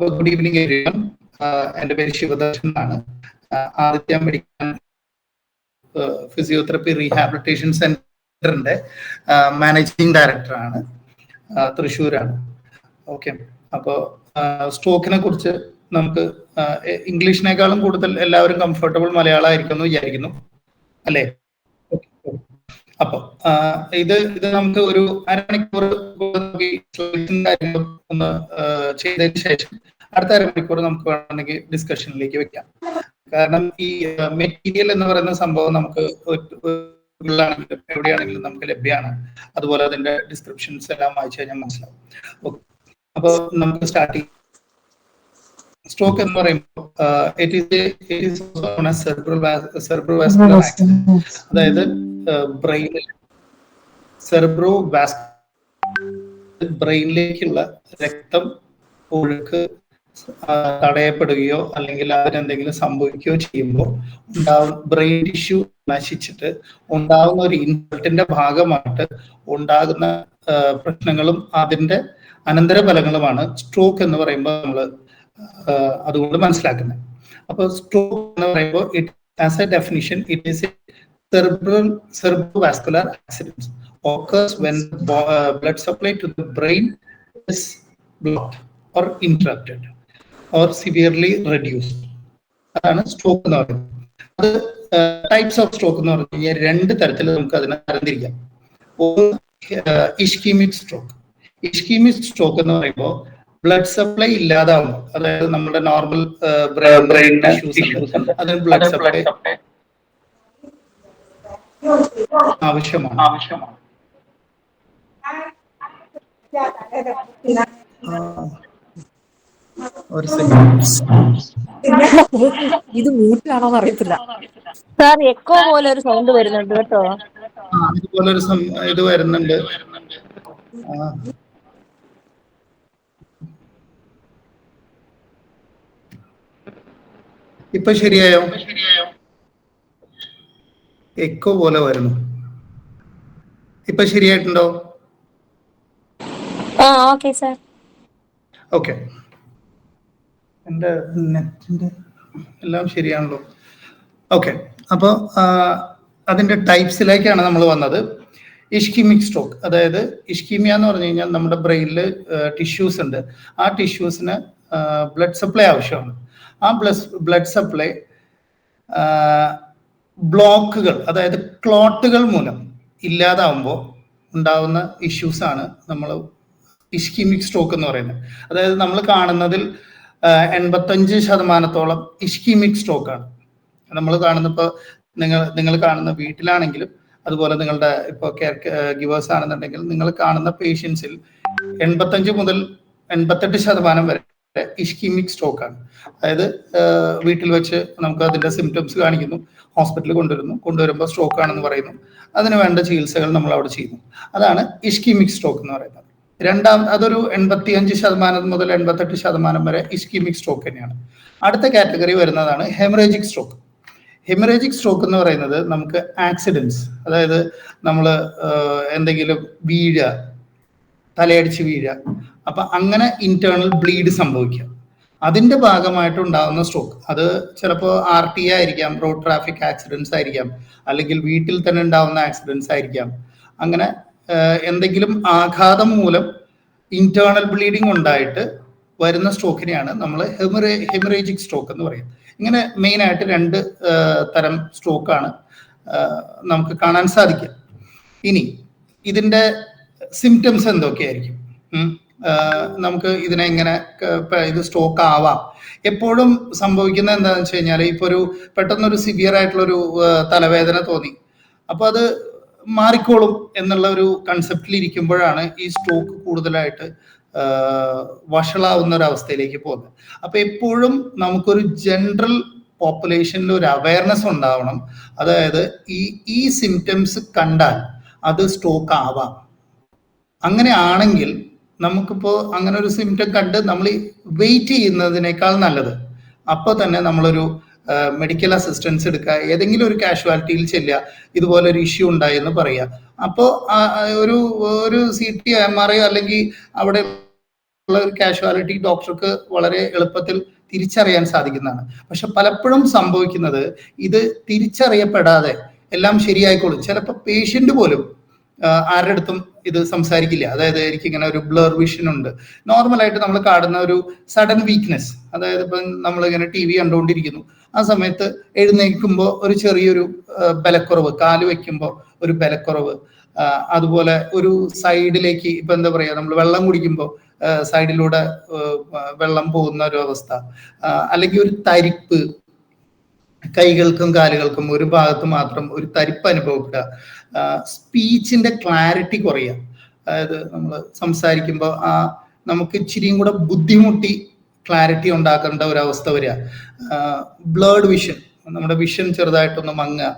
Good evening everyone. എൻ്റെ പേര് ശിവദർശൻ എന്നാണ്. ആദിത്യ മെഡിക്കൽ ഫിസിയോതെറപ്പി റീഹാബിലിറ്റേഷൻ സെന്ററിന്റെ മാനേജിംഗ് ഡയറക്ടറാണ്. തൃശ്ശൂരാണ്. ഓക്കെ, അപ്പോൾ സ്ട്രോക്കിനെ കുറിച്ച് നമുക്ക് ഇംഗ്ലീഷിനേക്കാളും കൂടുതൽ എല്ലാവരും കംഫർട്ടബിൾ മലയാളമായിരിക്കും എന്ന് വിചാരിക്കുന്നു, അല്ലേ? അപ്പൊ ഇത് നമുക്ക് ഒരു അരമണിക്കൂർ കാര്യങ്ങളും ഒന്ന് ചെയ്തതിന് ശേഷം അടുത്ത അരമണിക്കൂർ നമുക്ക് വേണമെങ്കിൽ ഡിസ്കഷനിലേക്ക് വെക്കാം. കാരണം ഈ മെറ്റീരിയൽ എന്ന് പറയുന്ന സംഭവം നമുക്ക് എവിടെയാണെങ്കിലും നമുക്ക് ലഭ്യമാണ്. അതുപോലെ അതിന്റെ ഡിസ്ക്രിപ്ഷൻസ് എല്ലാം വായിച്ചു കഴിഞ്ഞാൽ മനസ്സിലാവും. ഓക്കെ, അപ്പോൾ നമുക്ക് സ്റ്റാർട്ട് ചെയ്യാം. സ്ട്രോക്ക് എന്ന് പറയുമ്പോൾ സെറിബ്രോവാസ്കുലർ ആക്സിഡന്റ്, അതായത് ബ്രെയിനിൽ ബ്രെയിനിലേക്കുള്ള രക്തം ഒഴുക്ക് തടയപ്പെടുകയോ അല്ലെങ്കിൽ അതിനെന്തെങ്കിലും സംഭവിക്കുകയോ ചെയ്യുമ്പോൾ ബ്രെയിൻ ടിഷ്യൂ നശിച്ചിട്ട് ഉണ്ടാകുന്ന ഒരു ഇൻസൾട്ടിന്റെ ഭാഗമായിട്ട് ഉണ്ടാകുന്ന പ്രശ്നങ്ങളും അതിന്റെ അനന്തരഫലങ്ങളുമാണ് സ്ട്രോക്ക് എന്ന് പറയുമ്പോൾ നമ്മൾ അതുകൊണ്ട് മനസ്സിലാക്കുന്നത്. അപ്പോൾ സ്ട്രോക്ക് എന്ന് പറയുമ്പോൾ it as A definition it is A cerebrovascular accident occurs when blood supply to the brain is blocked or interrupted or severely reduced. അതാണ് സ്ട്രോക്ക് എന്ന് പറയുന്നത്. അത് ടൈപ്സ് ഓഫ് സ്ട്രോക്ക് എന്ന് പറഞ്ഞു കഴിഞ്ഞാൽ രണ്ട് തരത്തിൽ നമുക്ക് അതിനെ തരംതിരിക്കാം. Ischaemic stroke. ഇഷ്കീമിക് സ്ട്രോക്ക് എന്ന് പറയുമ്പോൾ ബ്ലഡ് സപ്ലൈ ഇല്ലാതാവുമ്പോൾ, അതായത് നമ്മുടെ നോർമൽ ബ്രെയിനിന്റെ അതിന് ബ്ലഡ് സപ്ലൈ ആവശ്യമാണ്. ഒരു ഇത് മ്യൂട്ടാണോന്ന് അറിയത്തില്ല സാർ. എക്കോ പോലെ ഒരു സൗണ്ട് വരുന്നുണ്ട് കേട്ടോ. ഇതുപോലൊരു ഇത് വരുന്നുണ്ട്. ഇപ്പൊ ശരിയായോ? എക്കോ പോലെ വരുന്നു. ഇപ്പൊ ശരിയായിട്ടുണ്ടോ? Okay sir. ഓക്കെ, എൻ്റെ നെറ്റിന്റെ എല്ലാം ശരിയാണല്ലോ. ഓക്കെ, അപ്പോൾ അതിന്റെ ടൈപ്സിലേക്കാണ് നമ്മൾ വന്നത്. ഇഷ്കീമിക് സ്ട്രോക്ക്, അതായത് ഇഷ്കീമിയ എന്ന് പറഞ്ഞു കഴിഞ്ഞാൽ നമ്മുടെ ബ്രെയിനിൽ ടിഷ്യൂസ് ഉണ്ട്. ആ ടിഷ്യൂസിന് ബ്ലഡ് സപ്ലൈ ആവശ്യമാണ്. ആ ബ്ലഡ് സപ്ലൈ ബ്ലോക്കുകൾ, അതായത് ക്ലോട്ടുകൾ മൂലം ഇല്ലാതാവുമ്പോൾ ഉണ്ടാവുന്ന ഇഷ്യൂസ് ആണ് നമ്മൾ ഇഷ്കീമിക് സ്ട്രോക്ക് എന്ന് പറയുന്നത്. അതായത് നമ്മൾ കാണുന്നതിൽ 85% ഇഷ്കീമിക് സ്ട്രോക്കാണ് നമ്മൾ കാണുന്ന. ഇപ്പോൾ നിങ്ങൾ കാണുന്ന വീട്ടിലാണെങ്കിലും അതുപോലെ നിങ്ങളുടെ ഇപ്പോൾ കെയർ ഗിവേഴ്സ് ആണെന്നുണ്ടെങ്കിൽ നിങ്ങൾ കാണുന്ന പേഷ്യൻസിൽ 85 മുതൽ 88% വരെ ഇഷ്കീമിക് സ്ട്രോക്ക് ആണ്. അതായത് വീട്ടിൽ വെച്ച് നമുക്ക് അതിന്റെ സിംറ്റംസ് കാണിക്കുന്നു, ഹോസ്പിറ്റലിൽ കൊണ്ടുവരുമ്പോൾ സ്ട്രോക്ക് ആണെന്ന് പറയുന്നു, അതിന് വേണ്ട ചികിത്സകൾ നമ്മൾ അവിടെ ചെയ്യുന്നു. അതാണ് ഇഷ്കീമിക് സ്ട്രോക്ക് എന്ന് പറയുന്നത്. അതൊരു 85% മുതൽ 88% വരെ ഇഷ്കീമിക് സ്ട്രോക്ക് തന്നെയാണ്. അടുത്ത കാറ്റഗറി വരുന്നതാണ് ഹെമറേജിക് സ്ട്രോക്ക്. ഹെമറേജിക് സ്ട്രോക്ക് എന്ന് പറയുന്നത് നമുക്ക് ആക്സിഡൻസ്, അതായത് നമ്മൾ എന്തെങ്കിലും തലയടിച്ച് വീഴുക, അപ്പൊ അങ്ങനെ ഇന്റേണൽ ബ്ലീഡ് സംഭവിക്കുക, അതിന്റെ ഭാഗമായിട്ട് ഉണ്ടാകുന്ന സ്ട്രോക്ക്. അത് ചിലപ്പോൾ RTA ആയിരിക്കാം, റോഡ് ട്രാഫിക് ആക്സിഡൻസ് ആയിരിക്കാം, അല്ലെങ്കിൽ വീട്ടിൽ തന്നെ ഉണ്ടാവുന്ന ആക്സിഡൻസ് ആയിരിക്കാം. അങ്ങനെ എന്തെങ്കിലും ആഘാതം മൂലം ഇന്റേണൽ ബ്ലീഡിങ് ഉണ്ടായിട്ട് വരുന്ന സ്ട്രോക്കിനെയാണ് നമ്മൾ ഹെമറേജിക് സ്ട്രോക്ക് എന്ന് പറയുന്നത്. ഇങ്ങനെ മെയിൻ ആയിട്ട് രണ്ട് തരം സ്ട്രോക്കാണ് നമുക്ക് കാണാൻ സാധിക്കുക. ഇനി ഇതിന്റെ സിംറ്റംസ് എന്തൊക്കെയായിരിക്കും? നമുക്ക് ഇതിനെ എങ്ങനെ ഇത് സ്ട്രോക്ക് ആവാം? എപ്പോഴും സംഭവിക്കുന്നത് എന്താണെന്ന് വെച്ച് കഴിഞ്ഞാൽ, ഇപ്പൊ പെട്ടെന്നൊരു സിവിയർ ആയിട്ടുള്ള ഒരു തലവേദന തോന്നി, അപ്പൊ അത് മാറിക്കോളും എന്നുള്ള ഒരു കൺസെപ്റ്റിൽ ഇരിക്കുമ്പോഴാണ് ഈ സ്ട്രോക്ക് കൂടുതലായിട്ട് വഷളാവുന്ന ഒരു അവസ്ഥയിലേക്ക് പോകുന്നത്. അപ്പൊ എപ്പോഴും നമുക്കൊരു ജനറൽ പോപ്പുലേഷനിൽ ഒരു അവയർനെസ് ഉണ്ടാവണം. അതായത് ഈ സിംറ്റംസ് കണ്ടാൽ അത് സ്ട്രോക്ക് ആവാം. അങ്ങനെ ആണെങ്കിൽ നമുക്കിപ്പോൾ അങ്ങനെ ഒരു സിംറ്റം കണ്ട് നമ്മൾ വെയിറ്റ് ചെയ്യുന്നതിനേക്കാൾ നല്ലത് അപ്പോൾ തന്നെ നമ്മളൊരു മെഡിക്കൽ അസിസ്റ്റൻസ് എടുക്കുക, ഏതെങ്കിലും ഒരു കാഷ്വാലിറ്റിയിൽ ചെല്ലുക, ഇതുപോലെ ഒരു ഇഷ്യൂ ഉണ്ടായി എന്ന് പറയുക. അപ്പോൾ ഒരു CT MRI അല്ലെങ്കിൽ അവിടെ ഉള്ള ഒരു കാഷ്വാലിറ്റി ഡോക്ടർക്ക് വളരെ എളുപ്പത്തിൽ തിരിച്ചറിയാൻ സാധിക്കുന്നതാണ്. പക്ഷെ പലപ്പോഴും സംഭവിക്കുന്നത് ഇത് തിരിച്ചറിയപ്പെടാതെ എല്ലാം ശരിയായിക്കോളും. ചിലപ്പോൾ പേഷ്യന്റ് പോലും ആരുടെ അടുത്തും ഇത് സംസാരിക്കില്ല. അതായത് എനിക്ക് ഇങ്ങനെ ഒരു ബ്ലർ വിഷൻ ഉണ്ട്. നോർമലായിട്ട് നമ്മൾ കാണുന്ന ഒരു സഡൻ വീക്ക്നെസ്, അതായത് ഇപ്പം നമ്മളിങ്ങനെ TV കണ്ടുകൊണ്ടിരിക്കുന്നു, ആ സമയത്ത് എഴുന്നേൽക്കുമ്പോൾ ഒരു ചെറിയൊരു ബലക്കുറവ്, കാല് വെക്കുമ്പോൾ ഒരു ബലക്കുറവ്, അതുപോലെ ഒരു സൈഡിലേക്ക് ഇപ്പൊ എന്താ പറയാ, നമ്മൾ വെള്ളം കുടിക്കുമ്പോൾ സൈഡിലൂടെ വെള്ളം പോകുന്ന ഒരു അവസ്ഥ, അല്ലെങ്കിൽ ഒരു തരിപ്പ്, കൈകൾക്കും കാലുകൾക്കും ഒരു ഭാഗത്ത് മാത്രം ഒരു തരിപ്പ് അനുഭവപ്പെടുക, സ്പീച്ചിന്റെ ക്ലാരിറ്റി കുറയുക, അതായത് നമ്മൾ സംസാരിക്കുമ്പോൾ നമുക്ക് ഇച്ചിരിയും കൂടെ ബുദ്ധിമുട്ടി ക്ലാരിറ്റി ഉണ്ടാക്കേണ്ട ഒരു അവസ്ഥ വരിക, ബ്ലർഡ് വിഷൻ, നമ്മുടെ വിഷൻ ചെറുതായിട്ടൊന്ന് മങ്ങുക,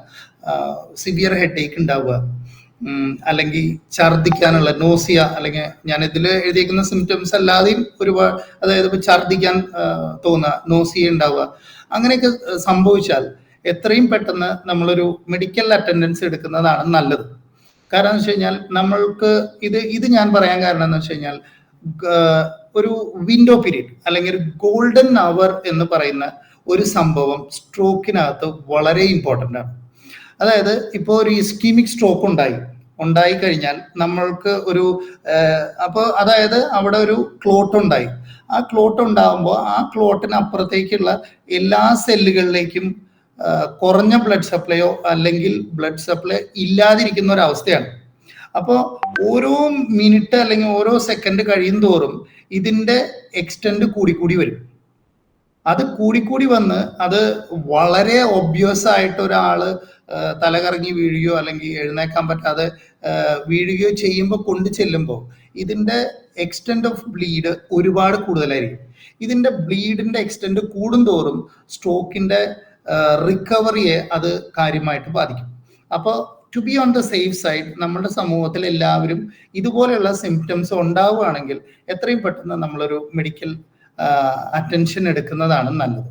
സിവിയർ ഹെഡേക്ക് ഉണ്ടാവുക, അല്ലെങ്കിൽ ഛർദിക്കാനുള്ള നോസിയ, അല്ലെങ്കിൽ ഞാൻ ഇതിൽ എഴുതിയിരിക്കുന്ന സിംറ്റംസ് അല്ലാതെയും ഒരുപാട്, അതായത് ഇപ്പൊ ഛർദിക്കാൻ തോന്നുക, നോസിയ ഉണ്ടാവുക, അങ്ങനെയൊക്കെ സംഭവിച്ചാൽ എത്രയും പെട്ടെന്ന് നമ്മളൊരു മെഡിക്കൽ അറ്റൻഡൻസ് എടുക്കുന്നതാണ് നല്ലത്. കാരണം എന്ന് വെച്ച് കഴിഞ്ഞാൽ നമ്മൾക്ക് ഇത് ഞാൻ പറയാൻ കാരണം എന്ന് വെച്ച് കഴിഞ്ഞാൽ ഒരു വിൻഡോ പീരീഡ് അല്ലെങ്കിൽ ഒരു ഗോൾഡൻ അവർ എന്ന് പറയുന്ന ഒരു സംഭവം സ്ട്രോക്കിനകത്ത് വളരെ ഇമ്പോർട്ടൻ്റ് ആണ്. അതായത് ഇപ്പോൾ ഒരു ഇസ്കീമിക് സ്ട്രോക്ക് ഉണ്ടായി കഴിഞ്ഞാൽ നമ്മൾക്ക് ഒരു അപ്പോൾ അതായത് അവിടെ ഒരു ക്ലോട്ട് ഉണ്ടായി, ആ ക്ലോട്ട് ഉണ്ടാകുമ്പോൾ ആ ക്ലോട്ടിന് അപ്പുറത്തേക്കുള്ള എല്ലാ സെല്ലുകളിലേക്കും കുറഞ്ഞ ബ്ലഡ് സപ്ലൈയോ അല്ലെങ്കിൽ ബ്ലഡ് സപ്ലൈ ഇല്ലാതിരിക്കുന്ന ഒരു അവസ്ഥയാണ്. അപ്പോൾ ഓരോ മിനിറ്റ് അല്ലെങ്കിൽ ഓരോ സെക്കൻഡ് കഴിയും തോറും ഇതിന്റെ എക്സ്റ്റെൻഡ് കൂടിക്കൂടി വരും. അത് കൂടിക്കൂടി വന്ന് അത് വളരെ ഒബ്വിയസ് ആയിട്ട് ഒരാള് തലകറങ്ങി വീഴുകയോ അല്ലെങ്കിൽ എഴുന്നേക്കാൻ പറ്റാതെ വീഴുകയോ ചെയ്യുമ്പോൾ കൊണ്ടു ചെല്ലുമ്പോൾ ഇതിന്റെ എക്സ്റ്റെൻഡ് ഓഫ് ബ്ലീഡ് ഒരുപാട് കൂടുതലായിരിക്കും. ഇതിന്റെ ബ്ലീഡിന്റെ എക്സ്റ്റെൻഡ് കൂടുന്തോറും സ്ട്രോക്കിന്റെ റിക്കവറിയെ അത് കാര്യമായിട്ട് ബാധിക്കും. അപ്പോൾ to be on the safe side നമ്മുടെ സമൂഹത്തിൽ എല്ലാവരും ഇതുപോലെയുള്ള സിംറ്റംസ് ഉണ്ടാവുകയാണെങ്കിൽ എത്രയും പെട്ടെന്ന് നമ്മളൊരു മെഡിക്കൽ അറ്റൻഷൻ എടുക്കുന്നതാണ് നല്ലത്.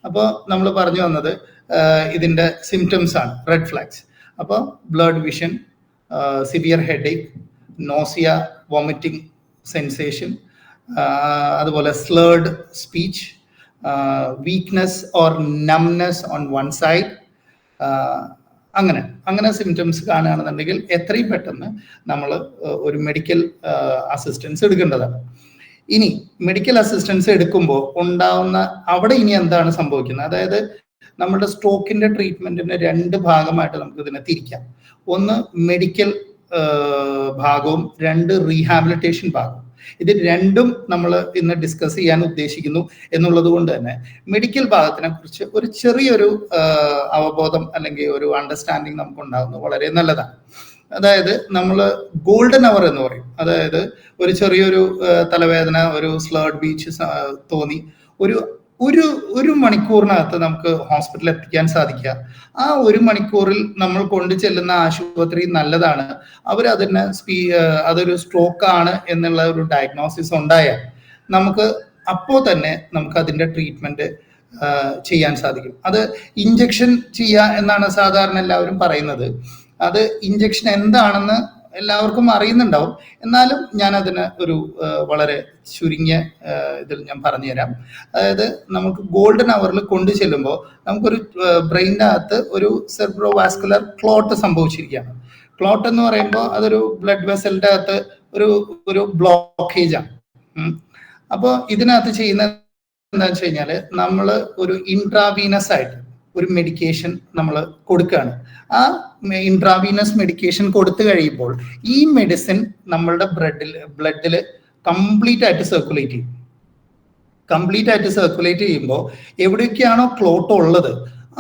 അപ്പോൾ നമ്മൾ പറഞ്ഞു വന്നത് ഇതിന്റെ സിംറ്റംസ് ആണ്, റെഡ് ഫ്ലാഗ്സ്. അപ്പോൾ blurred vision, severe headache, nausea, vomiting sensation, അതുപോലെ slurred speech, weakness or numbness on one side, അങ്ങനെ സിംറ്റംസ് കാണുകയാണെന്നുണ്ടെങ്കിൽ എത്രയും പെട്ടെന്ന് നമ്മൾ ഒരു മെഡിക്കൽ അസിസ്റ്റൻസ് എടുക്കേണ്ടതാണ്. ഇനി മെഡിക്കൽ അസിസ്റ്റൻസ് എടുക്കുമ്പോൾ ഉണ്ടാവുന്ന അവിടെ ഇനി എന്താണ് സംഭവിക്കുന്നത്, അതായത് നമ്മുടെ സ്ട്രോക്കിന്റെ ട്രീറ്റ്മെന്റിന്റെ രണ്ട് ഭാഗമായിട്ട് നമുക്ക് ഇതിനെ തിരിക്കാം. ഒന്ന് മെഡിക്കൽ ഭാഗവും രണ്ട് റീഹാബിലിറ്റേഷൻ ഭാഗവും. ഇത് രണ്ടും നമ്മൾ ഇന്ന് ഡിസ്കസ് ചെയ്യാൻ ഉദ്ദേശിക്കുന്നു എന്നുള്ളത് കൊണ്ട് തന്നെ മെഡിക്കൽ ഭാഗത്തിനെ കുറിച്ച് ഒരു ചെറിയൊരു അവബോധം അല്ലെങ്കിൽ ഒരു അണ്ടർസ്റ്റാൻഡിങ് നമുക്ക് ഉണ്ടാകുന്നത് വളരെ നല്ലതാണ്. അതായത് നമ്മൾ ഗോൾഡൻ അവർ എന്ന് പറയും. അതായത് ഒരു ചെറിയൊരു തലവേദന, ഒരു സ്ലേർഡ് ബീച്ച് തോന്നി ഒരു മണിക്കൂറിനകത്ത് നമുക്ക് ഹോസ്പിറ്റലിൽ എത്തിക്കാൻ സാധിക്കുക. ആ ഒരു മണിക്കൂറിൽ നമ്മൾ കൊണ്ടു ചെല്ലുന്ന ആശുപത്രി നല്ലതാണ്. അവരതിനെ അതൊരു സ്ട്രോക്ക് ആണ് എന്നുള്ള ഒരു ഡയഗ്നോസിസ് ഉണ്ടായാൽ നമുക്ക് അപ്പോൾ തന്നെ നമുക്ക് അതിന്റെ ട്രീറ്റ്മെന്റ് ചെയ്യാൻ സാധിക്കും. അത് ഇഞ്ചക്ഷൻ ചെയ്യുക എന്നാണ് സാധാരണ എല്ലാവരും പറയുന്നത്. അത് ഇഞ്ചക്ഷൻ എന്താണെന്ന് എല്ലാവർക്കും അറിയുന്നുണ്ടാവും. എന്നാലും ഞാൻ അതിന് ഒരു വളരെ ചുരുങ്ങിയ ഇതിൽ ഞാൻ പറഞ്ഞുതരാം. അതായത് നമുക്ക് ഗോൾഡൻ അവറിൽ കൊണ്ടു ചെല്ലുമ്പോൾ നമുക്കൊരു ബ്രെയിനിൻ്റെ അകത്ത് ഒരു സെർബ്രോവാസ്കുലർ ക്ലോട്ട് സംഭവിച്ചിരിക്കുകയാണ്. ക്ലോട്ട് എന്ന് പറയുമ്പോൾ അതൊരു ബ്ലഡ് വെസലിന്റെ അകത്ത് ഒരു ബ്ലോക്കേജ് ആണ്. അപ്പോൾ ഇതിനകത്ത് ചെയ്യുന്ന എന്താ വെച്ച് കഴിഞ്ഞാൽ നമ്മൾ ഒരു ഇൻട്രാവീനസ് ആയിട്ട് ഒരു മെഡിക്കേഷൻ നമ്മൾ കൊടുക്കുകയാണ്. ആ ഇൻട്രാവീനസ് മെഡിക്കേഷൻ കൊടുത്തു കഴിയുമ്പോൾ ഈ മെഡിസിൻ നമ്മളുടെ ബ്ലഡിൽ കംപ്ലീറ്റ് ആയിട്ട് സർക്കുലേറ്റ് ചെയ്യുമ്പോൾ എവിടെയൊക്കെയാണോ ക്ലോട്ട് ഉള്ളത്